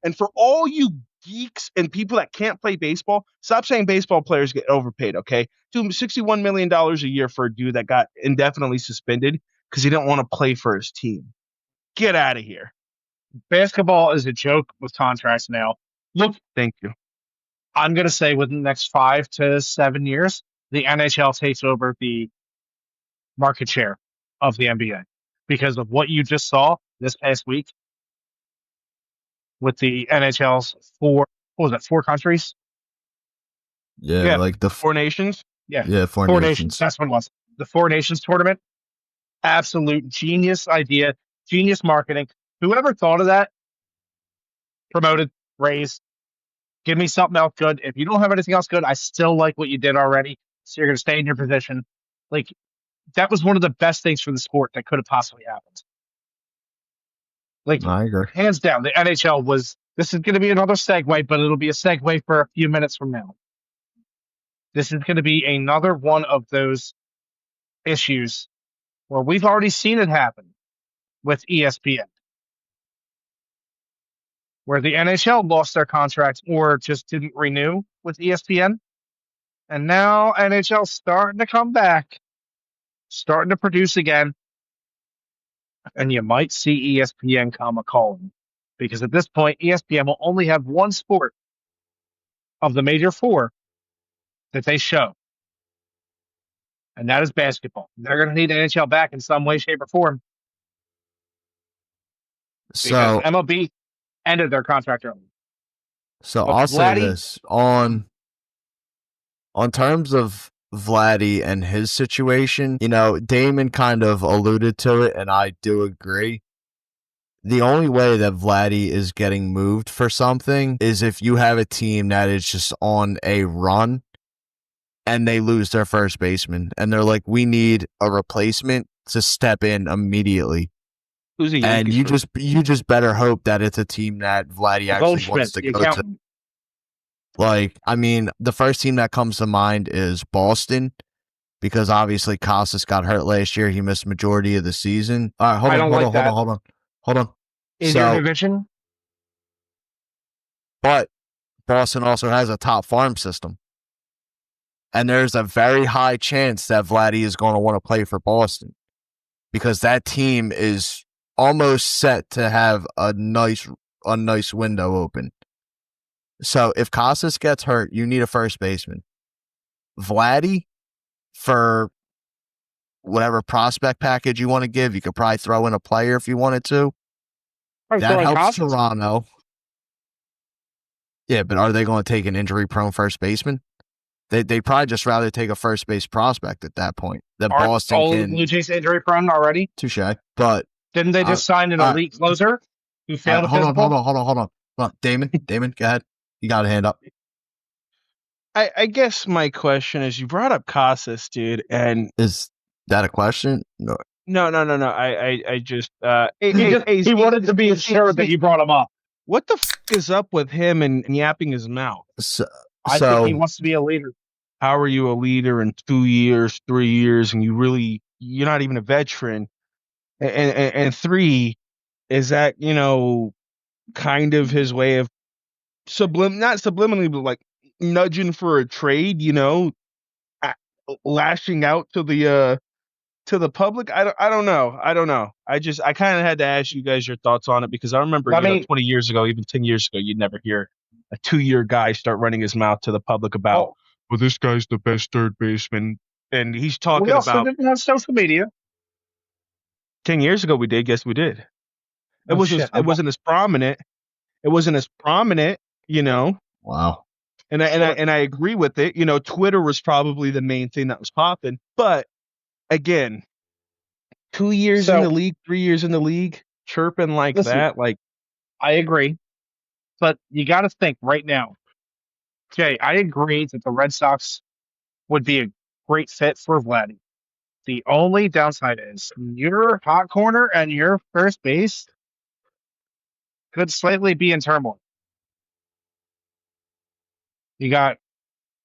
And for all you geeks and people that can't play baseball, stop saying baseball players get overpaid, okay? $61 million a year for a dude that got indefinitely suspended because he didn't want to play for his team. Get out of here. Basketball is a joke with contracts now. Look, thank you. I'm going to say within the next 5 to 7 years, the NHL takes over the market share of the NBA because of what you just saw this past week with the NHL's 4 countries? Yeah, like the 4 nations? Yeah, 4 nations. That's what it was. The 4 Nations tournament. Absolute genius idea, genius marketing. Whoever thought of that, promoted, raised. Give me something else good. If you don't have anything else good, I still like what you did already. So you're going to stay in your position. Like, that was one of the best things for the sport that could have possibly happened. Like, I agree. Hands down, the NHL was This is going to be another segue, but it'll be a segue for a few minutes from now. This is going to be another one of those issues where we've already seen it happen with ESPN, where the NHL lost their contract or just didn't renew with ESPN. And now NHL starting to come back, starting to produce again. And you might see ESPN come a calling. Because at this point, ESPN will only have one sport of the major four that they show. And that is basketball. They're going to need NHL back in some way, shape, or form. Because So, MLB ended their contract early. so But I'll say Vladdy- this on terms of Vladdy and his situation. You know, Damon kind of alluded to it, and I do agree. The only way that Vladdy is getting moved for something is if you have a team that is just on a run and they lose their first baseman and they're like, we need a replacement to step in immediately. Who's a And Yankees you just better hope that it's a team that Vladdy actually wants Goldschmidt, to the go to. accountant. Like, I mean, the first team that comes to mind is Boston, because obviously Costas got hurt last year. He missed majority of the season. All right, hold I on, don't hold like on, that. hold on. In So, your division, but Boston also has a top farm system. And there's a very high chance that Vladdy is going to want to play for Boston because that team is almost set to have a nice window open. So if Costas gets hurt, you need a first baseman. Vladdy, for whatever prospect package you want to give, you could probably throw in a player if you wanted to. probably That throwing helps Costas. Toronto. Yeah, but are they going to take an injury-prone first baseman? They probably just rather take a first base prospect at that point. That Aren't Boston all can Blue Jays injury prone already? touche. But Didn't they just sign an elite closer who failed a hold physical? on. Damon, go ahead. You got a hand up. I guess my question is, you brought up Casas, dude, and Is that a question? No. no. I just He wanted to be assured that you brought him up. What the is up with him and yapping his mouth? So, I think he wants to be a leader. How are you a leader in 2 years, 3 years, and you're not even a veteran? And three, is that, kind of his way of not subliminally, but like nudging for a trade, lashing out to the public? I don't know. I kind of had to ask you guys your thoughts on it because I remember 20 years ago, even 10 years ago, you'd never hear a 2-year guy start running his mouth to the public about, well, this guy's the best third baseman, and he's talking We also about didn't have social media. 10 years ago we did. Yes, we did. It wasn't as prominent. It wasn't as prominent, Wow. And I agree with it. Twitter was probably the main thing that was popping. But again, 2 years in the league, 3 years in the league, chirping like that, like I agree. But you got to think right now. Jay, I agree that the Red Sox would be a great fit for Vladdy. The only downside is your hot corner and your first base could slightly be in turmoil. You got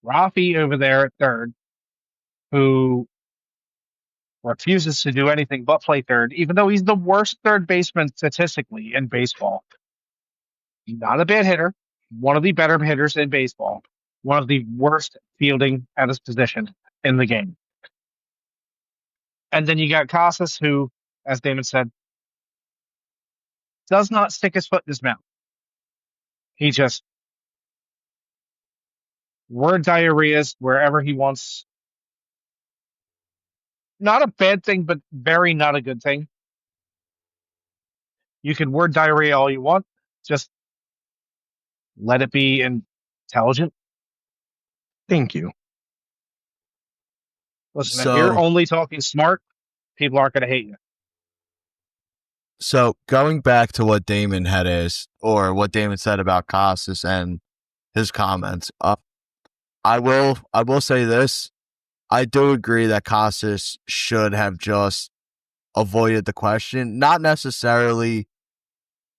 Rafi over there at third, who refuses to do anything but play third, even though he's the worst third baseman statistically in baseball. Not a bad hitter, one of the better hitters in baseball, one of the worst fielding at his position in the game. And then you got Casas, who, as Damon said, does not stick his foot in his mouth. He just word diarrheas wherever he wants. Not a bad thing, but very not a good thing. You can word diarrhea all you want. Just let it be intelligent. thank you. Listen, if you're only talking smart, people aren't going to hate you. So going back to what Damon had asked, or what Damon said about Costas and his comments, I will say this. I do agree that Costas should have just avoided the question. Not necessarily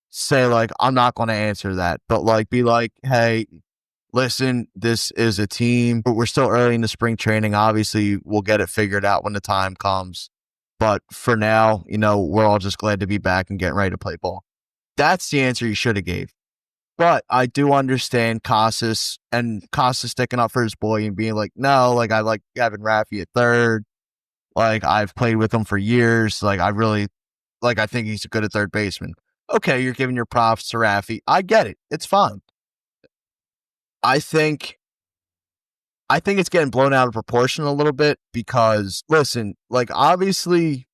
say like, I'm not going to answer that, but like be like, hey, listen, this is a team, but we're still early in the spring training. Obviously, we'll get it figured out when the time comes. But for now, we're all just glad to be back and getting ready to play ball. That's the answer you should have gave. But I do understand Casas sticking up for his boy and being like, no, like I like having Rafi at third. Like I've played with him for years. Like I really, like I think he's a good at third baseman. Okay, you're giving your props to Rafi. I get it. It's fine. I think it's getting blown out of proportion a little bit because listen, like obviously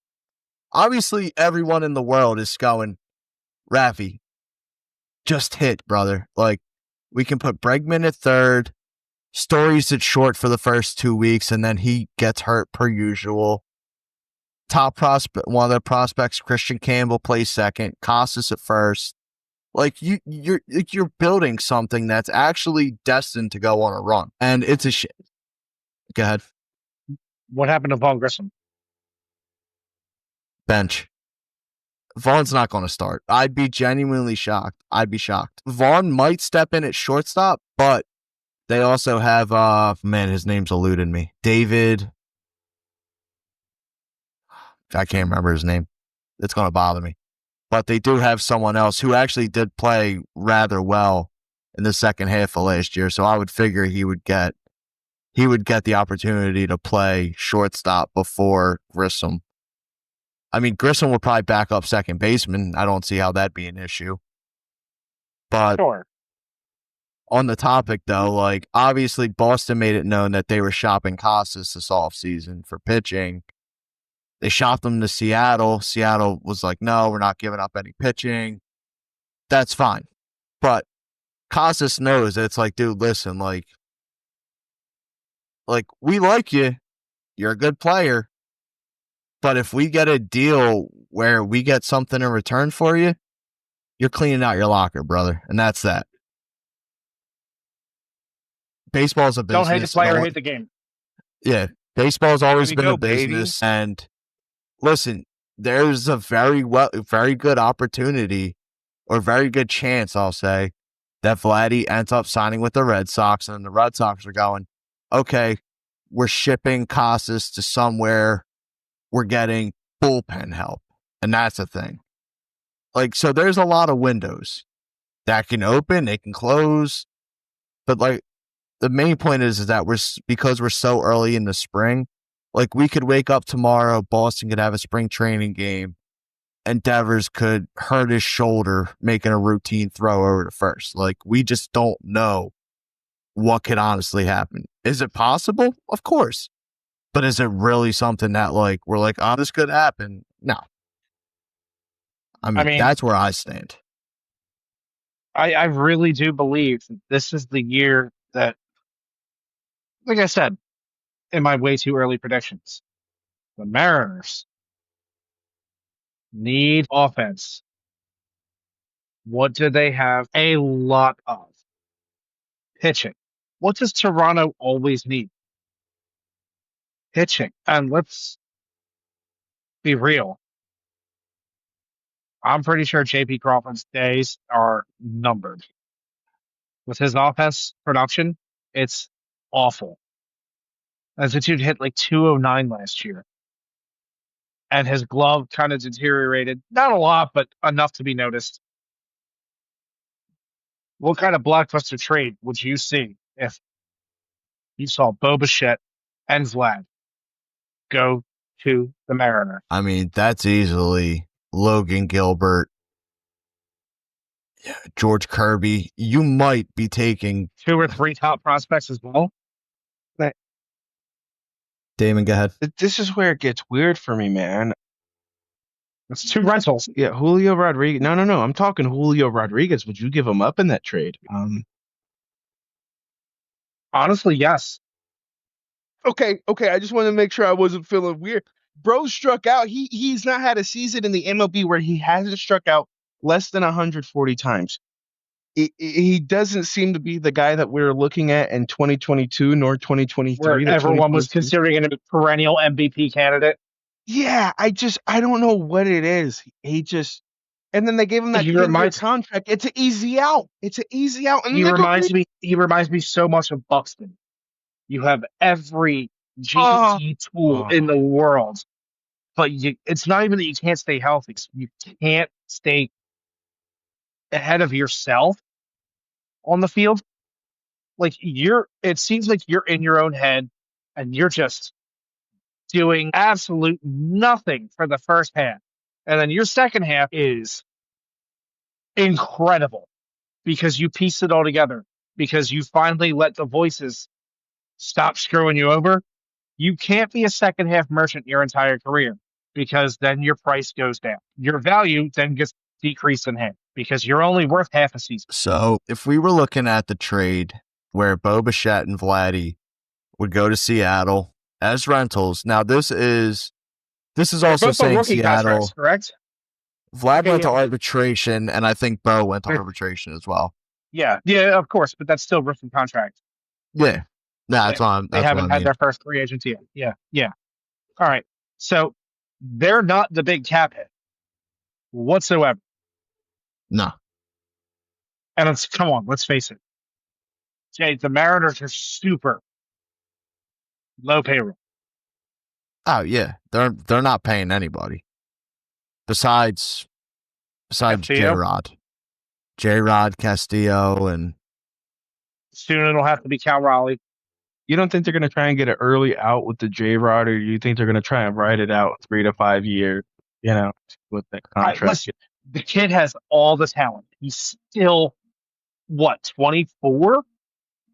everyone in the world is going, Rafi, just hit, brother. Like we can put Bregman at third, Story's at short for the first 2 weeks, and then he gets hurt per usual. Top prospect, one of the prospects, Christian Campbell, plays second. Casas at first. Like you're building something that's actually destined to go on a run, and it's a shit. Go ahead. What happened to Vaughn Grissom? Bench. Vaughn's not going to start. I'd be genuinely shocked. I'd be shocked. Vaughn might step in at shortstop, but they also have his name's eluding me. David. I can't remember his name. It's going to bother me. But they do have someone else who actually did play rather well in the second half of last year. So I would figure he would get the opportunity to play shortstop before Grissom. I mean, Grissom will probably back up second baseman. I don't see how that'd be an issue. But Sure. On the topic, though, like obviously Boston made it known that they were shopping Casas this offseason for pitching. They shopped him to Seattle. Seattle was like, no, we're not giving up any pitching. That's fine. But Casas knows that it's like, dude, listen, like we like you. You're a good player. But if we get a deal where we get something in return for you, you're cleaning out your locker, brother. And that's that. Baseball's a business. Don't hate the player, hate the game. Yeah. Baseball's always been a baby. business. And listen, there's a very good opportunity or very good chance, I'll say, that Vladdy ends up signing with the Red Sox, and the Red Sox are going, okay, we're shipping Casas to somewhere, we're getting bullpen help. And that's a thing. Like, so there's a lot of windows that can open, they can close. But like the main point is that because we're so early in the spring, like we could wake up tomorrow, Boston could have a spring training game, and Devers could hurt his shoulder making a routine throw over to first. Like we just don't know what could honestly happen. Is it possible? Of course. But is it really something that like we're like, oh, this could happen? No. I mean that's where I stand. I really do believe that this is the year that, like I said, in my way too early predictions, the Mariners need offense. What do they have? A lot of pitching. What does Toronto always need? Pitching. And let's be real. I'm pretty sure JP Crawford's days are numbered. With his offense production, it's awful. As the dude hit like 209 last year. And his glove kind of deteriorated. Not a lot, but enough to be noticed. What kind of blockbuster trade would you see if you saw Bo Bichette and Vlad go to the Mariners? I mean, that's easily Logan Gilbert, George Kirby. You might be taking 2 or 3 top prospects as well. Damon, go ahead. This is where it gets weird for me, man. That's 2 rentals. Yeah, Julio Rodriguez. No. I'm talking Julio Rodriguez. Would you give him up in that trade? Honestly, yes. Okay. I just wanted to make sure I wasn't feeling weird. Bro struck out. He's not had a season in the MLB where he hasn't struck out less than 140 times. He doesn't seem to be the guy that we're looking at in 2022 nor 2023. Where everyone was considering him a perennial MVP candidate. Yeah, I don't know what it is. And then they gave him that He 10-year reminds- contract. It's an easy out. It's an easy out. And He they're reminds going- me. He reminds me so much of Buxton. You have every Oh. GT tool in the world, but it's not even that you can't stay healthy. You can't stay ahead of yourself on the field. Like it seems like you're in your own head and you're just doing absolute nothing for the first half. And then your second half is incredible because you piece it all together, because you finally let the voices stop screwing you over. You can't be a second half merchant your entire career because then your price goes down. Your value then gets decreased in half because you're only worth half a season. So if we were looking at the trade where Bo Bichette and Vladdy would go to Seattle as rentals, now this is also Both saying rookie Seattle. contracts, correct? Vlad went to yeah. arbitration, and I think Bo went to Yeah. arbitration as well. Yeah, of course, but that's still rookie contract. Yeah, that's what I'm. They That's haven't what I had mean. their first free agent yet. Yeah. All right. So they're not the big cap hit whatsoever. No, And come on, let's face it. Jay, the Mariners are super low payroll. oh yeah, they're not paying anybody besides Castillo? J Rod Castillo, and Soon it'll have to be Cal Raleigh. You don't think they're going to try and get an early out with the J-Rod, or you think they're going to try and ride it out 3 to 5 years, with that contract? Listen, the kid has all the talent. He's still, 24?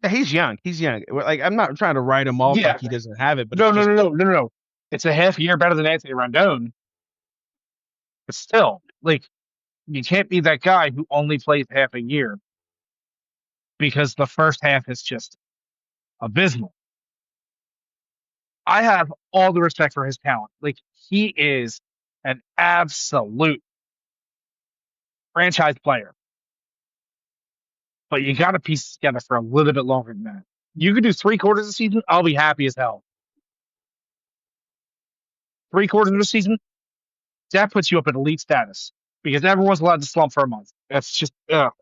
Yeah, he's young. He's young. Like, I'm not trying to write him off Yeah. like he doesn't have it. But No, it's just- no. It's a half year better than Anthony Rendon. But still, like, you can't be that guy who only plays half a year because the first half is just abysmal. I have all the respect for his talent. Like, he is an absolute franchise player. But you got to piece it together for a little bit longer than that. You could do 3/4 of the season, I'll be happy as hell. 3/4 of the season, that puts you up at elite status because everyone's allowed to slump for a month. That's just,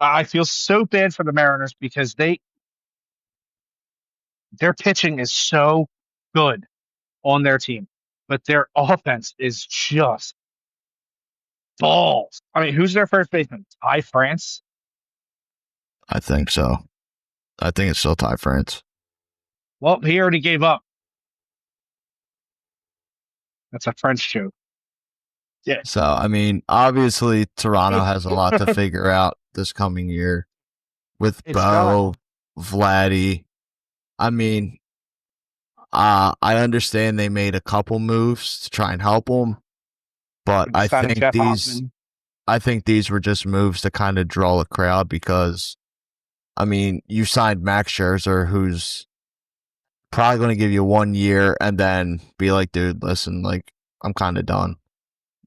I feel so bad for the Mariners because their pitching is so good on their team, but their offense is just balls. I mean, who's their first baseman? Ty France? I think so. I think it's still Ty France. Well, he already gave up. That's a French joke. Yeah. So I mean, obviously Toronto has a lot to figure out this coming year with It's Bo, Vladdy. I mean, I understand they made a couple moves to try and help them, but I Signing think Jeff these Hoffman. I think these were just moves to kind of draw a crowd because, I mean, you signed Max Scherzer, who's probably going to give you 1 year and then be like, dude, listen, like, I'm kind of done.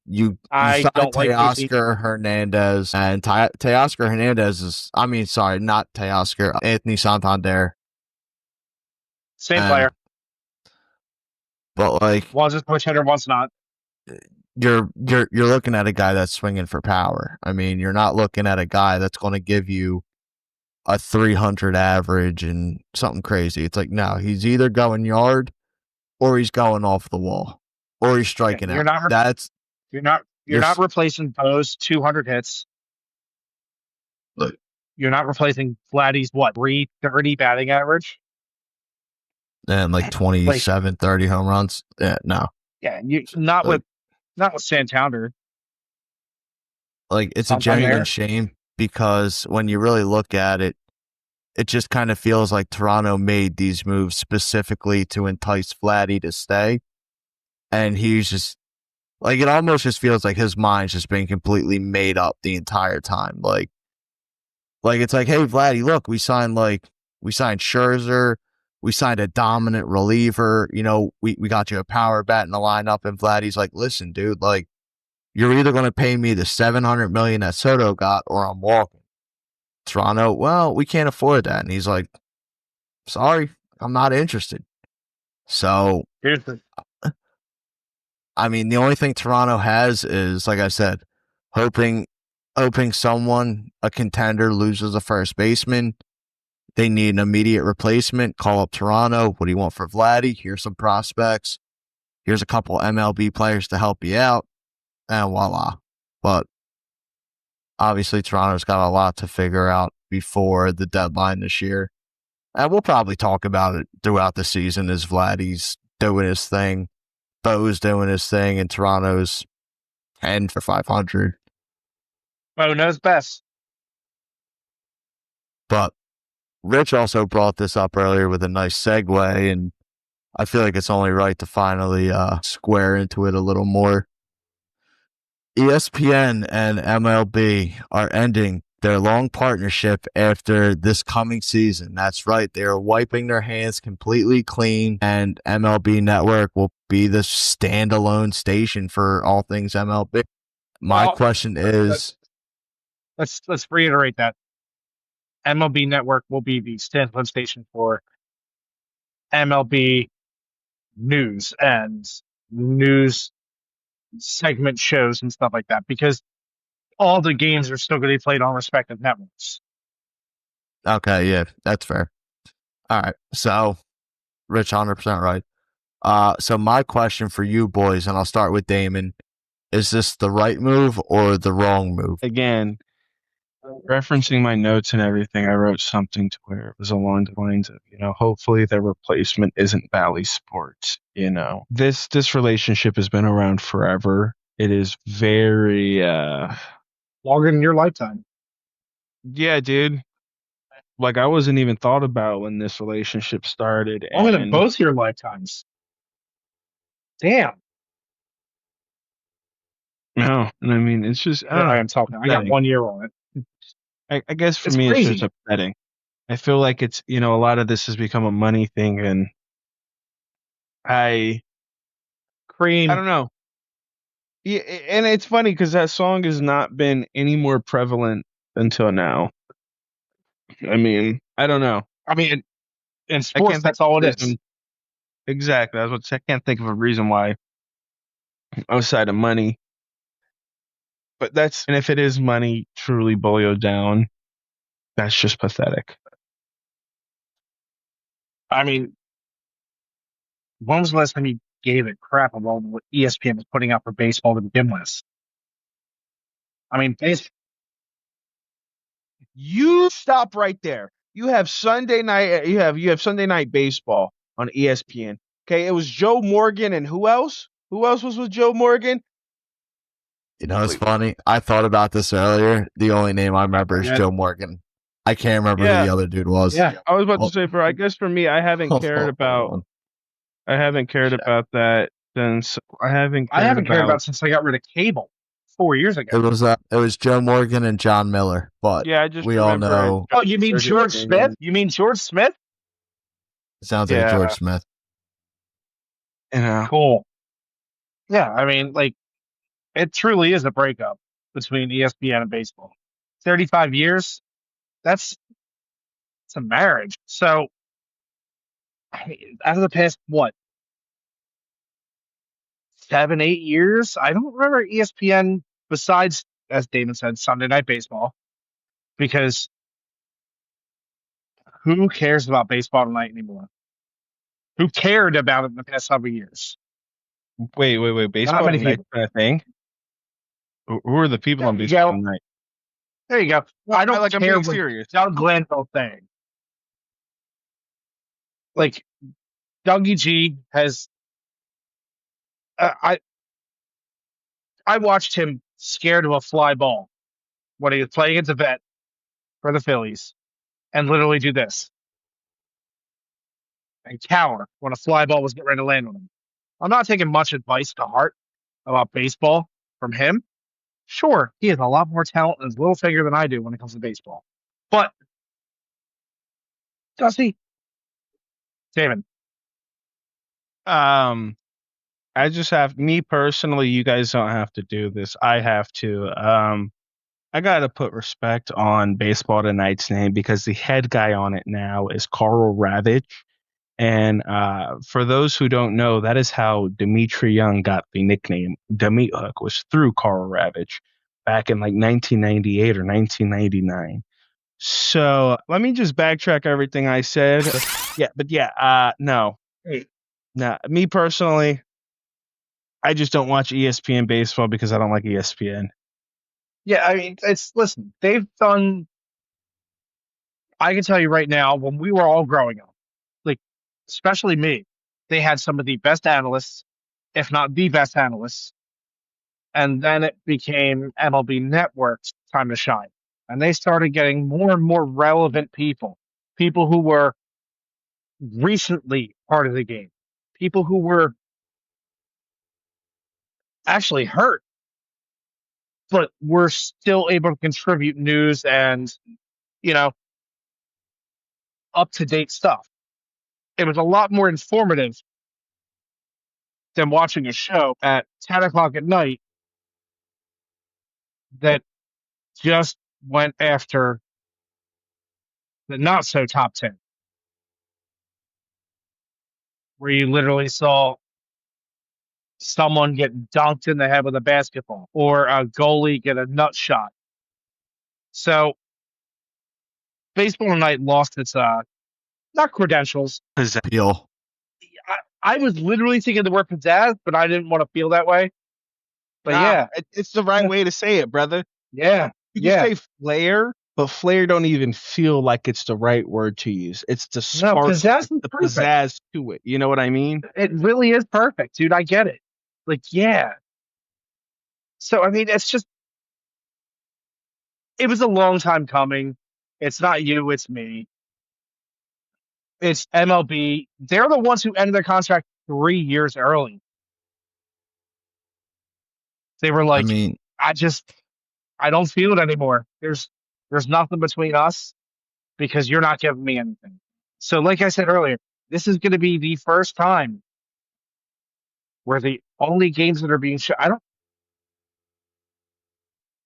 You I signed don't like Teoscar Hernandez, and Teoscar Hernandez is, I mean, sorry, not Teoscar, Anthony Santander. Same and- player. But like, One's a push hitter, one's not. you're looking at a guy that's swinging for power. I mean, you're not looking at a guy that's going to give you a 300 average and something crazy. It's like, no, he's either going yard or he's going off the wall or he's striking You're out. not- You're not You're not replacing Bo's 200 hits. Look. You're not replacing Vladdy's 330 batting average. and like 27, 30 home runs. Yeah, no. Yeah, you not with Santander. Like, it's a Santander. genuine shame because when you really look at it, it just kind of feels like Toronto made these moves specifically to entice Vladdy to stay. And he's just, like, it almost just feels like his mind's just been completely made up the entire time. Like it's like, hey, Vladdy, look, we signed Scherzer. We signed a dominant reliever. You know, we got you a power bat in the lineup. And Vladdy's like, listen, dude, like, you're either going to pay me the $700 million that Soto got or I'm walking. Toronto, well, we can't afford that. And he's like, sorry, I'm not interested. So, Here's the I mean, the only thing Toronto has is, like I said, hoping hoping a contender, loses a first baseman. They need an immediate replacement. Call up Toronto. What do you want for Vladdy? Here's some prospects. Here's a couple MLB players to help you out. And voila. But obviously, Toronto's got a lot to figure out before the deadline this year. And we'll probably talk about it throughout the season as Vladdy's doing his thing, Bo's doing his thing, and Toronto's 10 for 500. Bo knows best. But Rich also brought this up earlier with a nice segue, and I feel like it's only right to finally square into it a little more. ESPN and MLB are ending their long partnership after this coming season. That's right. They are wiping their hands completely clean, and MLB Network will be the standalone station for all things MLB. My question is... Let's reiterate that. MLB Network will be the standalone station for MLB news and news segment shows and stuff like that, because all the games are still going to be played on respective networks. Okay, yeah, that's fair. All right, so Rich, 100% right. So my question for you boys, and I'll start with Damon, is this the right move or the wrong move? Again, referencing my notes and everything, I wrote something to where it was along the lines of, hopefully their replacement isn't Bally Sports. This relationship has been around forever. It is very longer than your lifetime. Yeah, dude. Like, I wasn't even thought about when this relationship started. Longer than both your lifetimes. Damn. No, and I mean, it's just I'm talking. I got 1 year on it. I guess for me, it's just upsetting. I feel like it's, a lot of this has become a money thing, and I don't know. Yeah, and it's funny because that song has not been any more prevalent until now. I mean, I don't know. I mean, in sports, that's all it is. Exactly. I can't think of a reason why outside of money. But and if it is money truly boiled down, that's just pathetic. I mean, when was the last time you gave it crap about what ESPN was putting out for baseball to begin with? I mean, you stop right there. You have Sunday night. You have Sunday night baseball on ESPN. Okay, it was Joe Morgan and who else? Who else was with Joe Morgan? It's funny. I thought about this earlier. The only name I remember is Joe Morgan. I can't remember who the other dude was. Yeah, I was about to say, I guess for me, I haven't cared about that since I haven't cared about since I got rid of cable 4 years ago. It was Joe Morgan and John Miller, but we all know. Oh, you mean George Smith? You mean George Smith? Sounds like George Smith. Cool. Yeah, I mean, like, it truly is a breakup between ESPN and baseball. 35 years, it's a marriage. So, out of the past, 7, 8 years, I don't remember ESPN besides, as Damon said, Sunday Night Baseball, because who cares about baseball tonight anymore? Who cared about it in the past several years? Wait. Baseball tonight kind of thing? Who are the people on baseball tonight? There you go. Well, I don't care what serious. Doug Glanville thing. Like, Dougie G has... I watched him scared of a fly ball when he was playing at the vet for the Phillies and literally do this and cower when a fly ball was getting ready to land on him. I'm not taking much advice to heart about baseball from him. Sure, he has a lot more talent in his little finger than I do when it comes to baseball. But does he? David. I just have, me personally, you guys don't have to do this. I have to. I got to put respect on Baseball Tonight's name because the head guy on it now is Carl Ravitch. And for those who don't know, that is how Dimitri Young got the nickname Demit Hook, was through Carl Ravitch. back in like 1998 or 1999. So let me just backtrack everything I said. No. No, me personally, I just don't watch ESPN baseball because I don't like ESPN. Yeah, I mean, listen, they've done. I can tell you right now, when we were all growing up, like, especially me, they had some of the best analysts, if not the best analysts. And then it became MLB Network's time to shine. And they started getting more and more relevant people, people who were recently part of the game, people who were actually hurt, but were still able to contribute news and, you know, up to date stuff. It was a lot more informative than watching a show at 10 o'clock at night that just went after the not so top 10, where you literally saw someone get dunked in the head with a basketball or a goalie get a nut shot. So Baseball Tonight lost its not credentials. Appeal. I was literally thinking the word pizzazz, but I didn't want to feel that way. But yeah, it's the right way to say it, brother. yeah, You can say flair, but flair don't even feel like it's the right word to use. It's the spark, pizzazz is the perfect. pizzazz to it. You know what I mean? It really is perfect, dude. I get it. Like, yeah. So I mean, it's just, it was a long time coming. It's not you, it's me. It's MLB. They're the ones who ended their contract 3 years early. They were like, I mean, I don't feel it anymore. There's nothing between us because you're not giving me anything. So like I said earlier, this is going to be the first time where the only games that are being shown.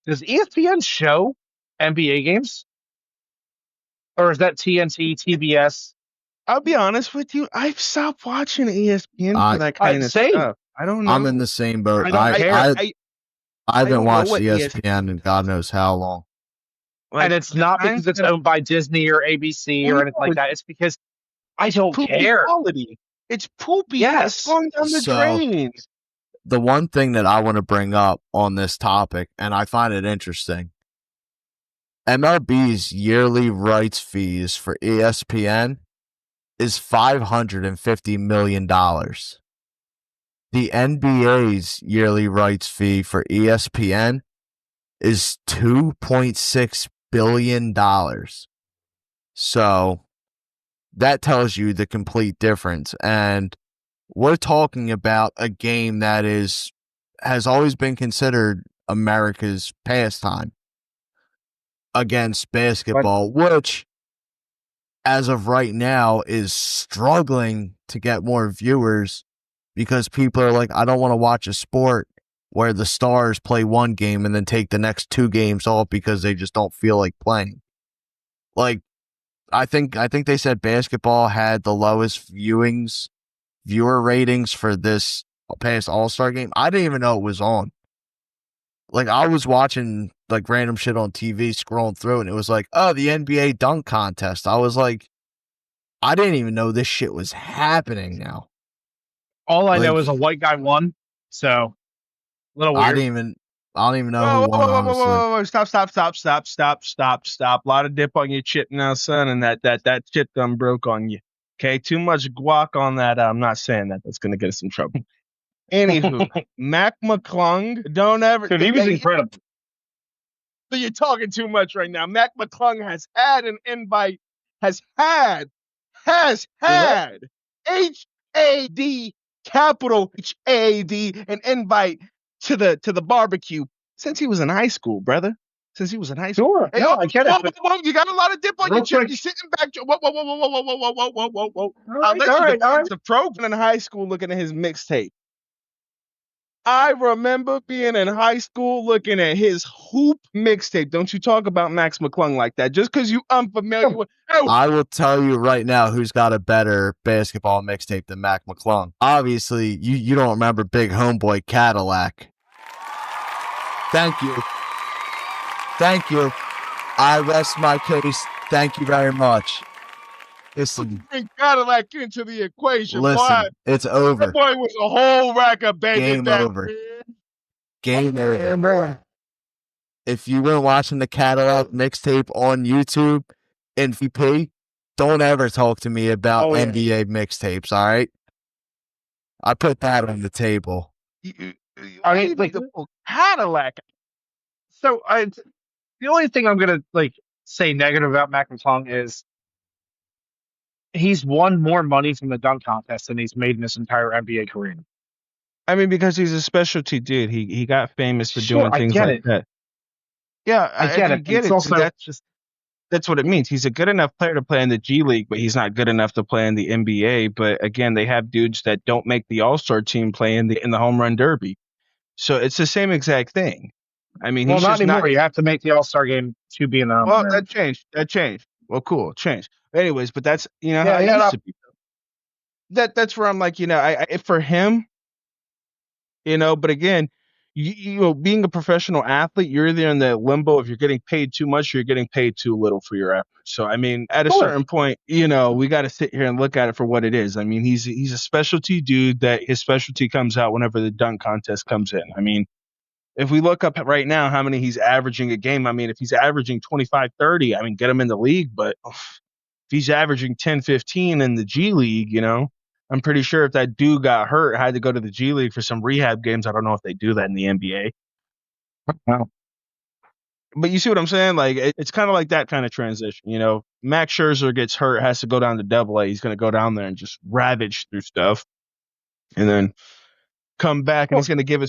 Does ESPN show NBA games? Or is that TNT, TBS? I'll be honest with you. I've stopped watching ESPN for that kind of same. stuff. I don't know. I'm in the same boat. I don't care. I haven't don't know watched what ESPN in God knows how long. And it's not because it's owned by Disney or ABC or anything like that. It's because I don't care. Quality. It's poopy. Yes. It's going down the So- drain. The one thing that I want to bring up on this topic, and I find it interesting, MLB's yearly rights fees for ESPN is $550 million. The NBA's yearly rights fee for ESPN is $2.6 billion. So that tells you the complete difference. And we're talking about a game that has always been considered America's pastime against basketball, which as of right now is struggling to get more viewers because people are like, I don't want to watch a sport where the stars play one game and then take the next 2 games off because they just don't feel like playing. Like, I think they said basketball had the lowest viewer ratings for this past All-Star game. I didn't even know it was on. Like, I was watching like random shit on TV, scrolling through, and it was like, oh, the NBA dunk contest. I was like, I didn't even know this shit was happening now. All I know Like- is a white guy won. So, a little I weird. don't even know who won, honestly. Whoa. Stop. A lot of dip on your chip now, son, and that chip done broke on you. Okay, too much guac on that. I'm not saying that. That's going to get us in trouble. Anywho, Mac McClung, don't ever. Dude, he was incredible. So you're talking too much right now. Mac McClung has had an invite, has had H-A-D, capital H-A-D, an invite to the barbecue since he was in high school, brother. Since he was in high school. Sure. No, I get it. but- Whoa, you got a lot of dip on Real your chip. quick. You're sitting back. Whoa. All I'll right, let all you right, all defend the pro in high school looking at his mixtape. I remember being in high school looking at his hoop mixtape. Don't you talk about Max McClung like that. Just because you unfamiliar with. Oh, I will tell you right now who's got a better basketball mixtape than Mac McClung. Obviously, you don't remember Big Homeboy Cadillac. Thank you. Thank you. I rest my case. Thank you very much. Listen, Bring Cadillac into the equation, boy. listen, it's over. That boy was a whole rack of bacon. Game over. Game over. If you weren't watching the Cadillac mixtape on YouTube in VP, don't ever talk to me about NBA mixtapes, all right? I put that on the table. I mean, like, the Cadillac. so the only thing I'm gonna say negative about Mac McClung is he's won more money from the dunk contest than he's made in his entire NBA career. I mean, because he's a specialty dude. He got famous for Sure, doing I things get like it. that. Yeah, I get it. get It's it. also That's what it means. He's a good enough player to play in the G League, but he's not good enough to play in the NBA. But again, they have dudes that don't make the All-Star team play in the home run derby. So it's the same exact thing. I mean, well, he's not just anymore. not. You have to make the All-Star game to be in the home Well, run. that changed. That changed. Well, cool, changed. Anyways, but that's how Yeah, it yeah, used to be. That's where I'm like, I for him, but again, being a professional athlete, you're either in the limbo if you're getting paid too much or you're getting paid too little for your efforts. So I mean, at a Sure. certain point, we got to sit here and look at it for what it is. I mean, he's a specialty dude that his specialty comes out whenever the dunk contest comes in. I mean, if we look up right now how many he's averaging a game, I mean, if he's averaging 25, 30, I mean, get him in the league. But if he's averaging 10, 15 in the G League, I'm pretty sure if that dude got hurt, had to go to the G League for some rehab games. I don't know if they do that in the NBA. Wow. But you see what I'm saying? Like, it's kind of like that kind of transition. Max Scherzer gets hurt, has to go down to Double-A. He's going to go down there and just ravage through stuff, and then come back, and he's going to give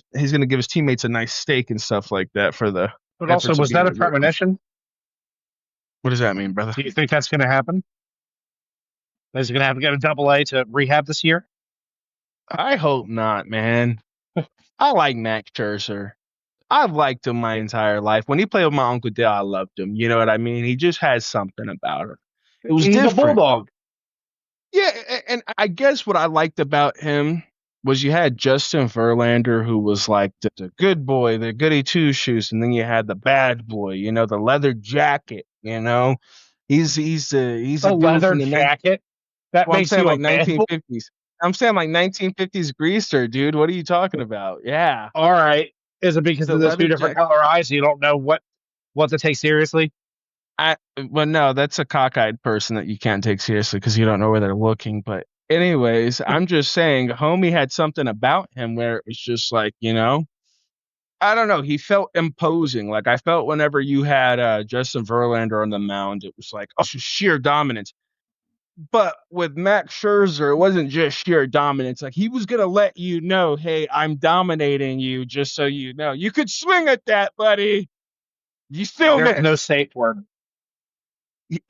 his teammates a nice steak and stuff like that for the. But also, was that a premonition? What does that mean, brother? Do you think that's going to happen? Is he going to have to go to Double-A to rehab this year? I hope not, man. I like Max Scherzer. I've liked him my entire life. When he played with my Uncle Dale, I loved him. You know what I mean? He just has something about him. It was different. He's a bulldog. Yeah, and I guess what I liked about him was you had Justin Verlander, who was like the good boy, the goody two shoes, and then you had the bad boy, the leather jacket. He's a leather jacket. That makes you like 1950s. I'm saying like 1950s greaser, dude. What are you talking about? Yeah. All right. Is it because of those two different color eyes? You don't know what to take seriously? Well, no, that's a cockeyed person that you can't take seriously because you don't know where they're looking. But anyways, I'm just saying, homie had something about him where it was just like, I don't know. He felt imposing. Like I felt whenever you had Justin Verlander on the mound, it was like sheer dominance. But with Max Scherzer, it wasn't just sheer dominance. Like he was gonna let you know, hey, I'm dominating you, just so you know. You could swing at that, buddy. You still There's no safe word.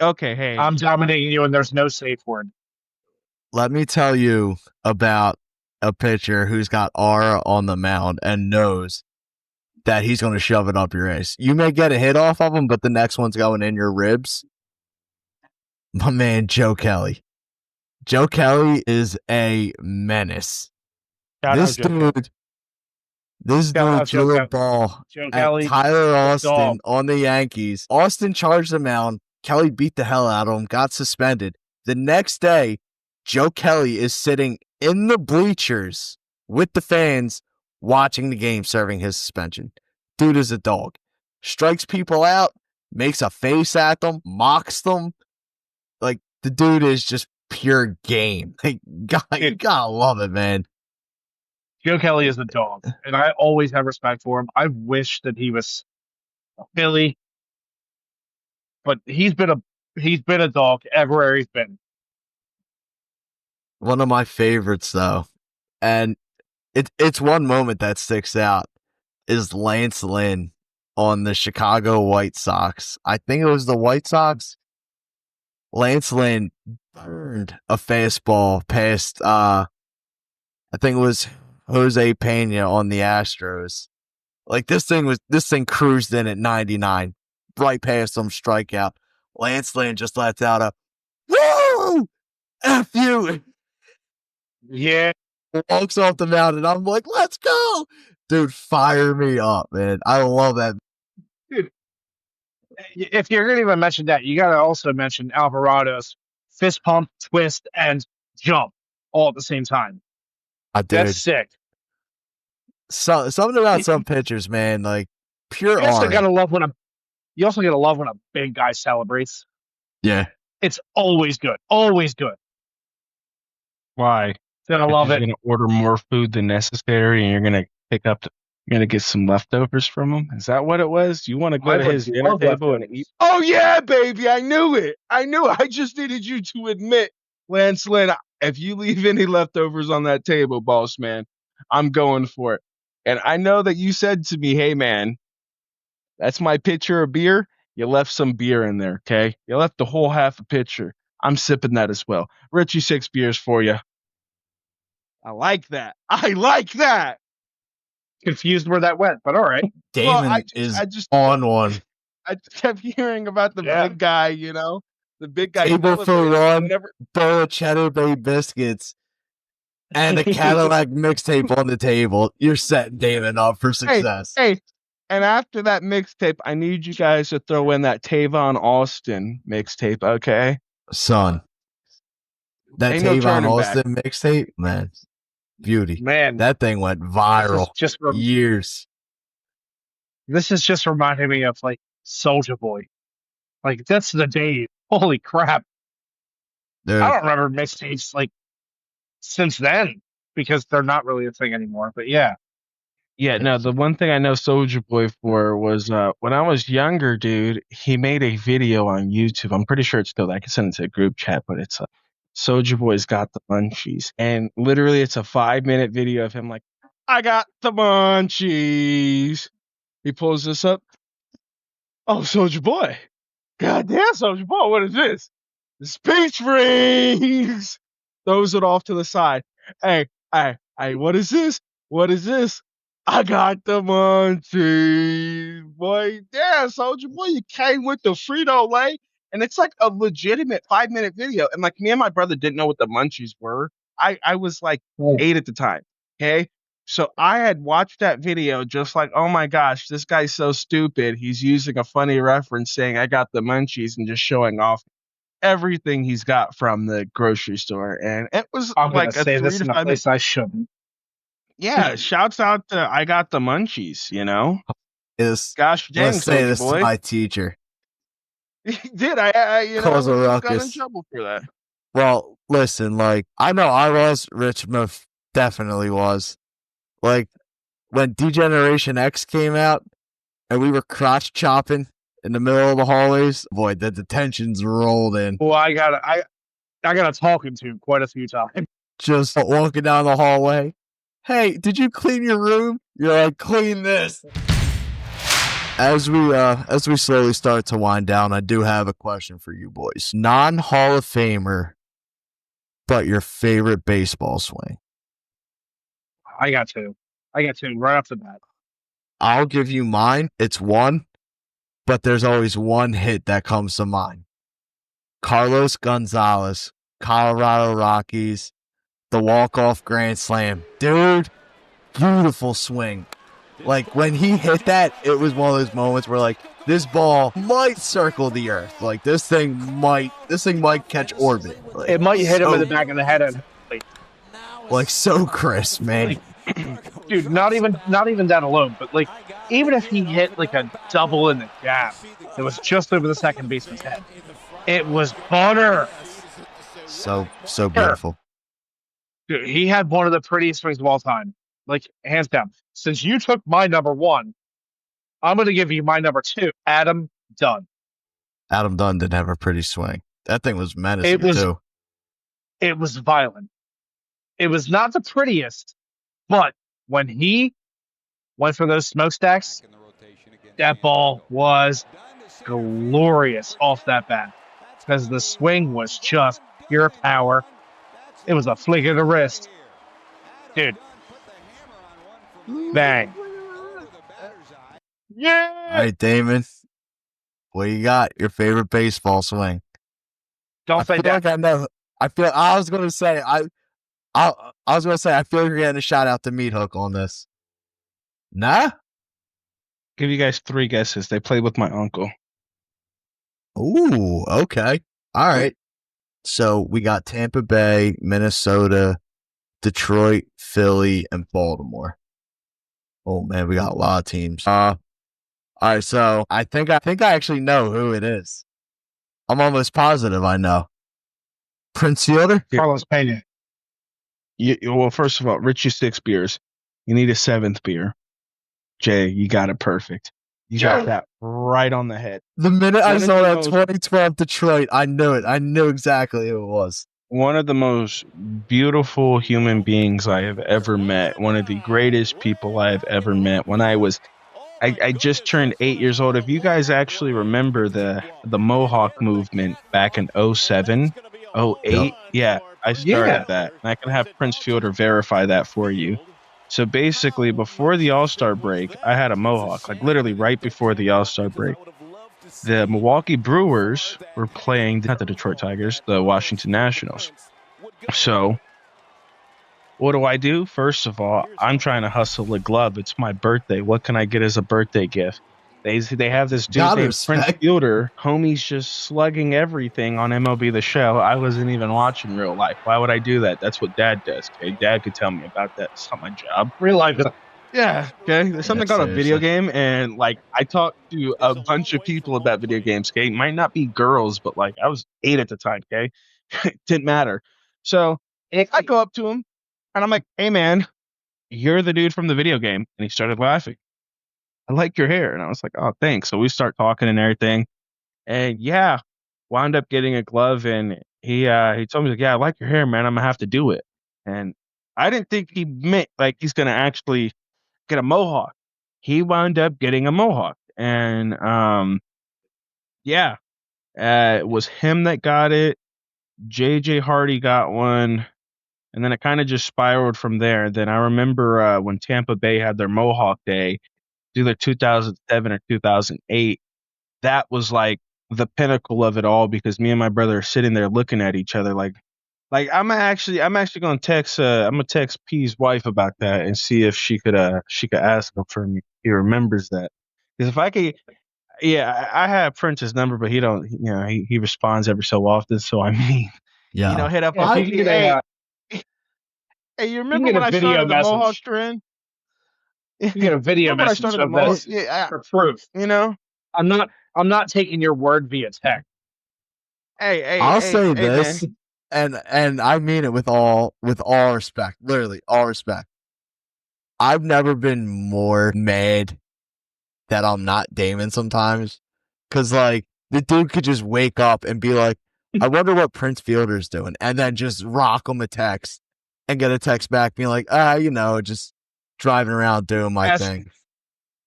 Okay, hey. I'm dominating you, and there's no safe word. Let me tell you about a pitcher who's got aura on the mound and knows that he's going to shove it up your ass. You may get a hit off of him, but the next one's going in your ribs. My man, Joe Kelly. Joe Kelly is a menace. This dude threw a ball at Tyler Austin on the Yankees. Austin charged the mound. Kelly beat the hell out of him, got suspended. The next day, Joe Kelly is sitting in the bleachers with the fans watching the game, serving his suspension. Dude is a dog. Strikes people out, makes a face at them, mocks them. Like, the dude is just pure game. Like, you gotta love it, man. Joe Kelly is a dog, and I always have respect for him. I wish that he was a Philly, but he's been a dog everywhere he's been. One of my favorites, though, and it's one moment that sticks out, is Lance Lynn on the Chicago White Sox. I think it was the White Sox. Lance Lynn burned a fastball past, I think it was Jose Pena on the Astros. Like this thing cruised in at 99, right past him, strikeout. Lance Lynn just lets out a woo, F you. Yeah, Walks off the mound, and I'm like, let's go, dude. Fire me up, man. I love that. dude. if you're going to even mention that, you got to also mention Alvarado's fist pump, twist, and jump all at the same time. That's Dude, sick. something about some pitchers, man, like pure You also art. gotta love when a big guy celebrates. Yeah. It's always good. Always good. Why? Gonna love You're it. gonna order more food than necessary, and you're gonna get some leftovers from him. Is that what it was? You want to go I to would his dinner love table and leftovers. eat? Oh yeah, baby, I knew it. I just needed you to admit, Lance Lynn, if you leave any leftovers on that table, boss man, I'm going for it. And I know that you said to me, hey man, that's my pitcher of beer. You left some beer in there, okay? You left the whole half a pitcher. I'm sipping that as well. Richie, 6 beers for you. I like that. I like that. Confused where that went, but all right. Damon Well, is I just on one. I just kept hearing about the Yeah. big guy, the big guy. Table for celebrating. one. Never, Bowl of Cheddar Bay biscuits and a Cadillac mixtape on the table. You're setting Damon up for success. hey, and after that mixtape, I need you guys to throw in that Tavon Austin mixtape, okay? Son, that Ain't no Tavon turning back. Austin mixtape, man, beauty. Man, That thing went viral. Years. This is just reminding me of like Soldier Boy. Like that's the days. Holy crap! Dude, I don't remember mixtapes like since then because they're not really a thing anymore. But yeah, Yeah, no, the one thing I know Soldier Boy for was when I was younger, dude, he made a video on YouTube. I'm pretty sure it's still there. I can send it to a group chat, but it's Soldier Boy's got the munchies. And literally it's a 5-minute video of him like, I got the munchies. He pulls this up. Oh, Soldier Boy. Goddamn, Soldier Boy, what is this? The Space Rings. Throws it off to the side. Hey, what is this? What is this? I got the munchies, boy. Yeah, Soldier Boy, you came with the Frito Lay, and it's like a legitimate 5-minute video. And like me and my brother didn't know what the munchies were. I was like 8 at the time. Okay, so I had watched that video just like, oh my gosh, this guy's so stupid. He's using a funny reference saying I got the munchies and just showing off everything he's got from the grocery store. And it was I'm like gonna a say 3 this to in a 5 minute. place I shouldn't. Yeah, shouts out to I got the munchies, Gosh dang, let's say Soldier this Boy. to my teacher. He did. I Cause a got in ruckus. trouble for that. Well, listen, like, I know I was, Rich Muff definitely was. Like, when Degeneration X came out and we were crotch chopping in the middle of the hallways, boy, the tensions rolled in. Well, I got a talking to quite a few times. Just walking down the hallway. Hey, did you clean your room? You're like, clean this. As we slowly start to wind down, I do have a question for you boys. Non-Hall of Famer, but your favorite baseball swing. I got two right off the bat. I'll give you mine. It's one, but there's always one hit that comes to mind. Carlos Gonzalez, Colorado Rockies, the walk-off grand slam. Dude, beautiful swing. Like, when he hit that, it was one of those moments where, like, this ball might circle the earth. Like, this thing might catch orbit. Like, It might hit him in the back of the head. And, like, so crisp, man. dude, not even that alone, but like, even if he hit like a double in the gap, it was just over the second baseman's head. It was butter. So beautiful. Dude, he had one of the prettiest swings of all time. Like, hands down. Since you took my number one, I'm going to give you my number two, Adam Dunn. Adam Dunn did have a pretty swing. That thing was menacing, too. It was violent. It was not the prettiest, but when he went for those smokestacks, that ball was glorious off that bat because the swing was just pure power. It was a flick of the wrist. Dude. Bang. Yeah. All right, Damon. What you got? Your favorite baseball swing? Don't say that. Like I know. I was gonna say I was gonna say I feel like you're getting a shout out to Meat Hook on this. Nah? Give you guys 3 guesses. They played with my uncle. Ooh, okay. All right. So we got Tampa Bay, Minnesota, Detroit, Philly, and Baltimore. Oh man, we got a lot of teams. All right, so I think I actually know who it is. I'm almost positive I know. Prince Fielder? Carlos Pena. Well, first of all, Richie 6 beers. You need a 7th beer. Jay, you got it perfect. You got that right on the head. The minute I One of saw the that most- 2012 Detroit, I knew it. I knew exactly who it was. One of the most beautiful human beings I have ever met. One of the greatest people I have ever met. When I just turned 8 years old. If you guys actually remember the Mohawk movement back in 07, 08, yeah, I started that. And I can have Prince Fielder verify that for you. So basically, before the All-Star break, I had a Mohawk, like literally right before the All-Star break. The Milwaukee Brewers were playing, not the Detroit Tigers, the Washington Nationals. So what do? First of all, I'm trying to hustle a glove. It's my birthday. What can I get as a birthday gift? They have this dude Gotta named Prince respect. Fielder. Homie's just slugging everything on MLB The Show. I wasn't even watching real life. Why would I do that? That's what Dad does. Okay, Dad could tell me about that. It's not my job. Real life. Yeah, okay. There's something called a video seriously. game, and like I talked to a bunch of people about video games. Okay, might not be girls, but like I was 8 at the time. Okay, didn't matter. So I go up to him, and I'm like, "Hey, man, you're the dude from the video game," and he started laughing. I like your hair. And I was like, oh, thanks. So we start talking and everything. And yeah, wound up getting a glove. And he told me, like, yeah, I like your hair, man. I'm going to have to do it. And I didn't think he meant like he's going to actually get a mohawk. He wound up getting a mohawk. And it was him that got it. JJ Hardy got one. And then it kind of just spiraled from there. Then I remember when Tampa Bay had their Mohawk Day, either 2007 or 2008, that was like the pinnacle of it all because me and my brother are sitting there looking at each other like I'm actually gonna text I'm gonna text P's wife about that and see if she could ask him for me. He remembers that because if I could, yeah, I have Prince's number, but he don't, he responds every so often. So I mean, Yeah. hit up. Yeah, Hey, you can get hey, you can remember get when a I video started the Mohawk message. trend? You get a video Remember when I message started the of Mohawk? this Yeah, for proof. I'm not taking your word via text. hey, I'll hey, say hey, this, man. and I mean it with all respect, literally all respect. I've never been more mad that I'm not Damon sometimes, because like the dude could just wake up and be like, I wonder what Prince Fielder's doing, and then just rock him a text and get a text back being like, just driving around doing my As- thing.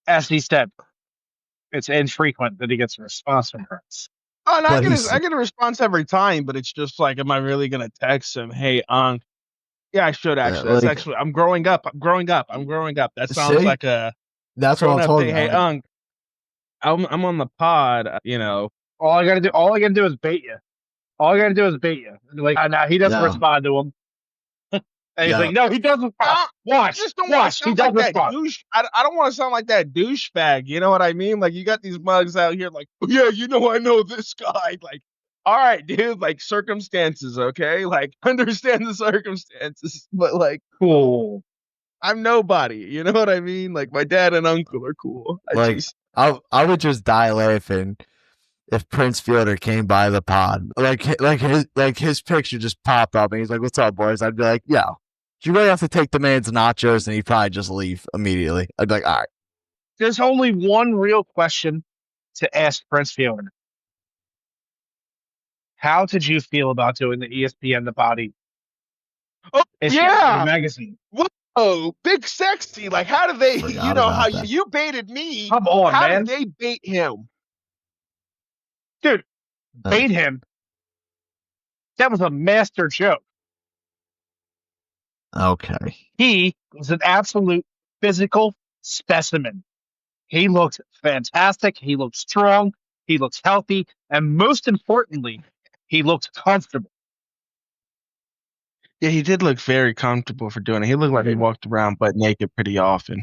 As he said, it's infrequent that he gets a response from Prince. Oh, and But I get a response every time, but it's just like, am I really gonna text him? Hey, yeah, I should actually. That's like- actually, I'm growing up. That sounds See? like a That's what I'm grown up talking thing. Hey, about. I'm on the pod. All I gotta do is bait you. Like, now he doesn't Yeah. respond to him. And he's Yeah. like, no, he doesn't respond. Watch, just don't want watch, to he sound doesn't like that respond. douche. I don't want to sound like that douchebag. You know what I mean? Like you got these mugs out here, like, oh, yeah, I know this guy. Like, all right, dude. Like circumstances, okay? Like understand the circumstances, but like, Cool. I'm nobody. You know what I mean? Like my dad and uncle are cool. I would just die laughing if Prince Fielder came by the pod. Like his picture just popped up and he's like, "What's up, boys?" I'd be like, "Yo, you really have to take the man's nachos," and he'd probably just leave immediately. I'd be like, "All right." There's only one real question to ask Prince Fielder. How did you feel about doing the ESPN The Body Oh issue yeah, of the magazine? Oh, big sexy. Like how do they? Forgot You know about how that. you baited me? Come on, How man. did they bait him? Dude, bait him. That was a master joke. Okay. He was an absolute physical specimen. He looked fantastic. He looked strong. He looked healthy. And most importantly, he looked comfortable. Yeah, he did look very comfortable for doing it. He looked like he walked around butt naked pretty often.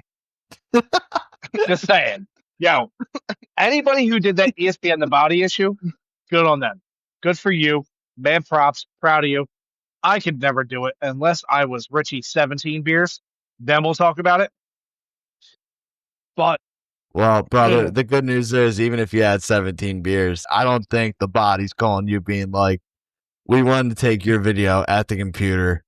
Just saying. Yo, anybody who did that ESPN The Body issue Good on them. Good for you. Man, props. Proud of you. I could never do it unless I was Richie 17 beers. Then we'll talk about it. But Well, brother, the good news is even if you had 17 beers, I don't think the body's calling you being like, we wanted to take your video at the computer,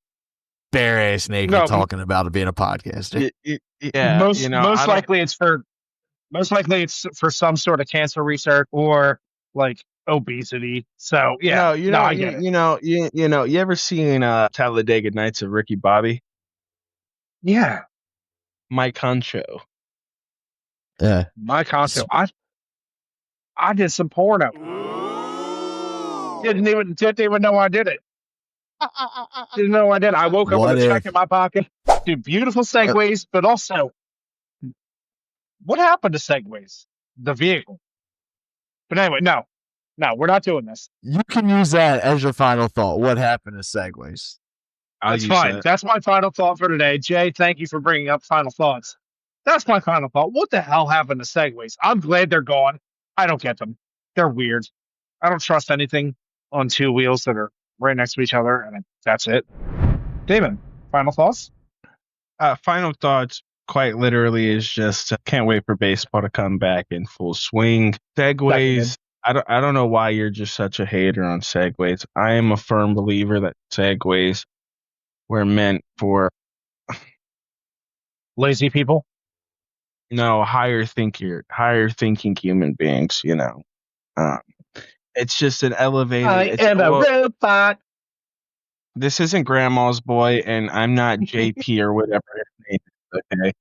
bare ass naked, No. talking about it being a podcaster. Yeah, most you know, I most don't- likely it's for some sort of cancer research or like obesity. So yeah, I get it. You ever seen Talladega Nights of Ricky Bobby? Yeah, Mike Huncho. Yeah. my concept. I did some porno. Didn't even know I did it. Didn't know I did. I woke up What with a check if- in my pocket. Dude, beautiful segways, but also, what happened to segways? The vehicle. But anyway, no, we're not doing this. You can use that as your final thought. What happened to Segways? That's fine. That's my final thought for today. Jay, thank you for bringing up final thoughts. That's my final thought. What the hell happened to segways? I'm glad they're gone. I don't get them. They're weird. I don't trust anything on two wheels that are right next to each other, and that's it. Damon, final thoughts? Final thoughts, quite literally, is just can't wait for baseball to come back in full swing. Segways. I don't know why you're just such a hater on segways. I am a firm believer that segways were meant for Lazy people. higher thinking human beings. It's just an elevated. robot. This isn't Grandma's Boy, and I'm not JP or whatever his name is. Okay,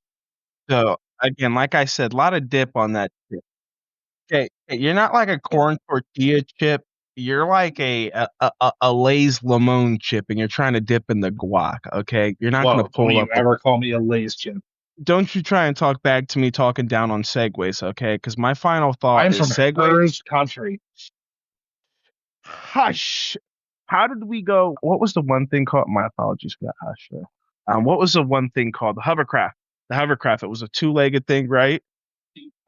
so again, like I said, a lot of dip on that chip. Okay, you're not like a corn tortilla chip. You're like a Lay's lemon chip, and you're trying to dip in the guac. Okay, you're not going to Don't pull you up. ever call me a Lay's chip? Don't you try and talk back to me talking down on segways, okay? Because my final thought I'm is from segways. Hers country. Hush. How did we go? What was the one thing called? My apologies for that. Hush. What was the one thing called? The hovercraft. The hovercraft. It was a two-legged thing, right?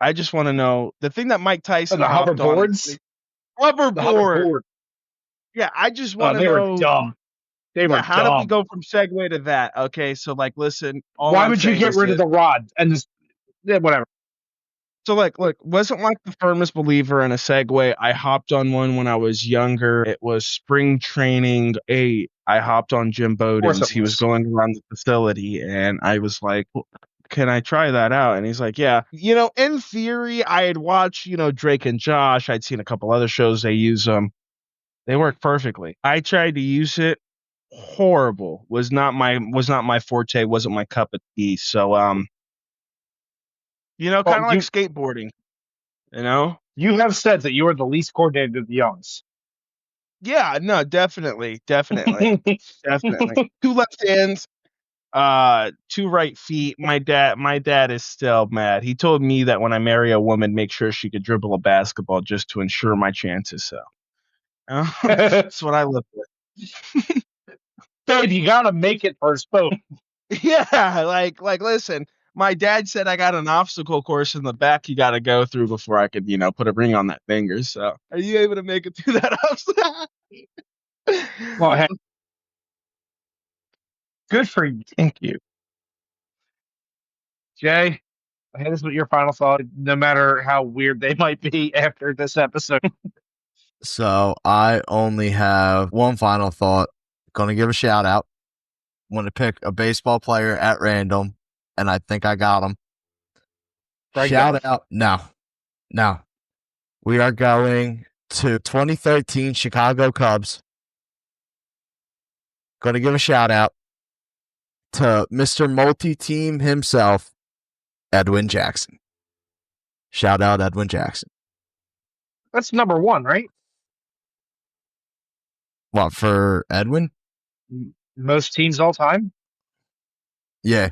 I just want to know the thing that Mike Tyson The hopped hoverboards. on. The hoverboard. Yeah, I just Oh, want to they know. were dumb. They were How did we dumb. go from Segway to that? Okay, so like, listen. Why would you get rid of the rod and just whatever? So look, wasn't like the firmest believer in a Segway. I hopped on one when I was younger. It was spring training 8. I hopped on Jim Bowden's. He was going around the facility, and I was like, can I try that out? And he's like, yeah. In theory, I had watched, Drake and Josh. I'd seen a couple other shows. They use them. They work perfectly. I tried to use it. Horrible. Was not my forte. Wasn't my cup of tea. So, kind of like skateboarding. You have said that you are the least coordinated of the youngs. Yeah, no, definitely. Definitely. 2 left hands, 2 right feet. My dad is still mad. He told me that when I marry a woman, make sure she could dribble a basketball just to ensure my chances. So that's what I live with. Babe, you gotta make it first, boat. Yeah, like listen. My dad said I got an obstacle course in the back you got to go through before I could, put a ring on that finger. So, are you able to make it through that obstacle? Well, hey, good for you. Thank you. Jay, this is what your final thought, no matter how weird they might be after this episode. So I only have one final thought. Gonna give a shout out. Want to pick a baseball player at random, and I think I got him. Shout out. No. We are going to 2013 Chicago Cubs. Going to give a shout out to Mr. Multi-Team himself, Edwin Jackson. Shout out Edwin Jackson. That's number 1, right? What, for Edwin? Most teams all time? Yeah.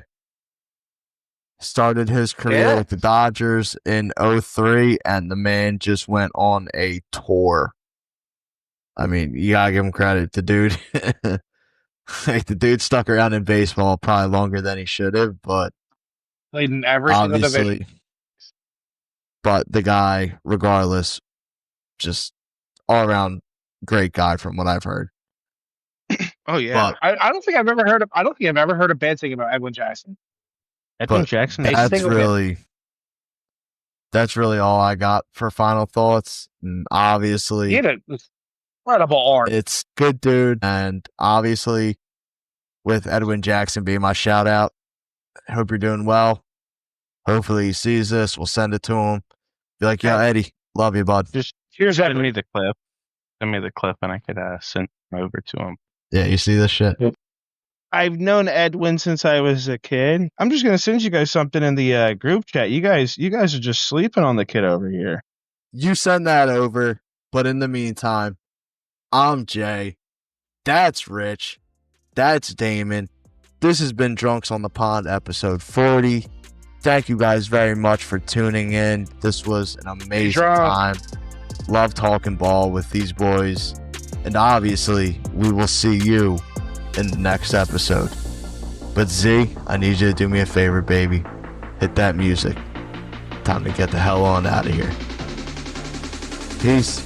Started his career with the Dodgers in 2003, and the man just went on a tour. I mean, you gotta give him credit. The dude, the dude stuck around in baseball probably longer than he should have, but Played in every single division. obviously, but the guy, regardless, just all around great guy from what I've heard. Oh yeah. But I don't think I've ever heard of. I don't think I've ever heard a bad thing about Edwin Jackson. Edwin But Jackson. Hey, that's single hit. really all I got for final thoughts. And He obviously, had an incredible arm. it's good, dude. And obviously, with Edwin Jackson being my shout out, I hope you're doing well. Hopefully, he sees this. We'll send it to him. Be like, yo, Eddie, love you, bud. Here's Send Edwin. me the clip. Send me the clip, and I could send it over to him. Yeah, you see this shit? I've known Edwin since I was a kid. I'm just gonna send you guys something in the group chat. You guys are just sleeping on the kid over here. You send that over. But in the meantime, I'm Jay. That's Rich. That's Damon. This has been Drunks on the Pond, episode 40. Thank you guys very much for tuning in. This was an amazing time. Love talking ball with these boys. And obviously, we will see you in the next episode. But Z, I need you to do me a favor, baby. Hit that music. Time to get the hell on out of here. Peace.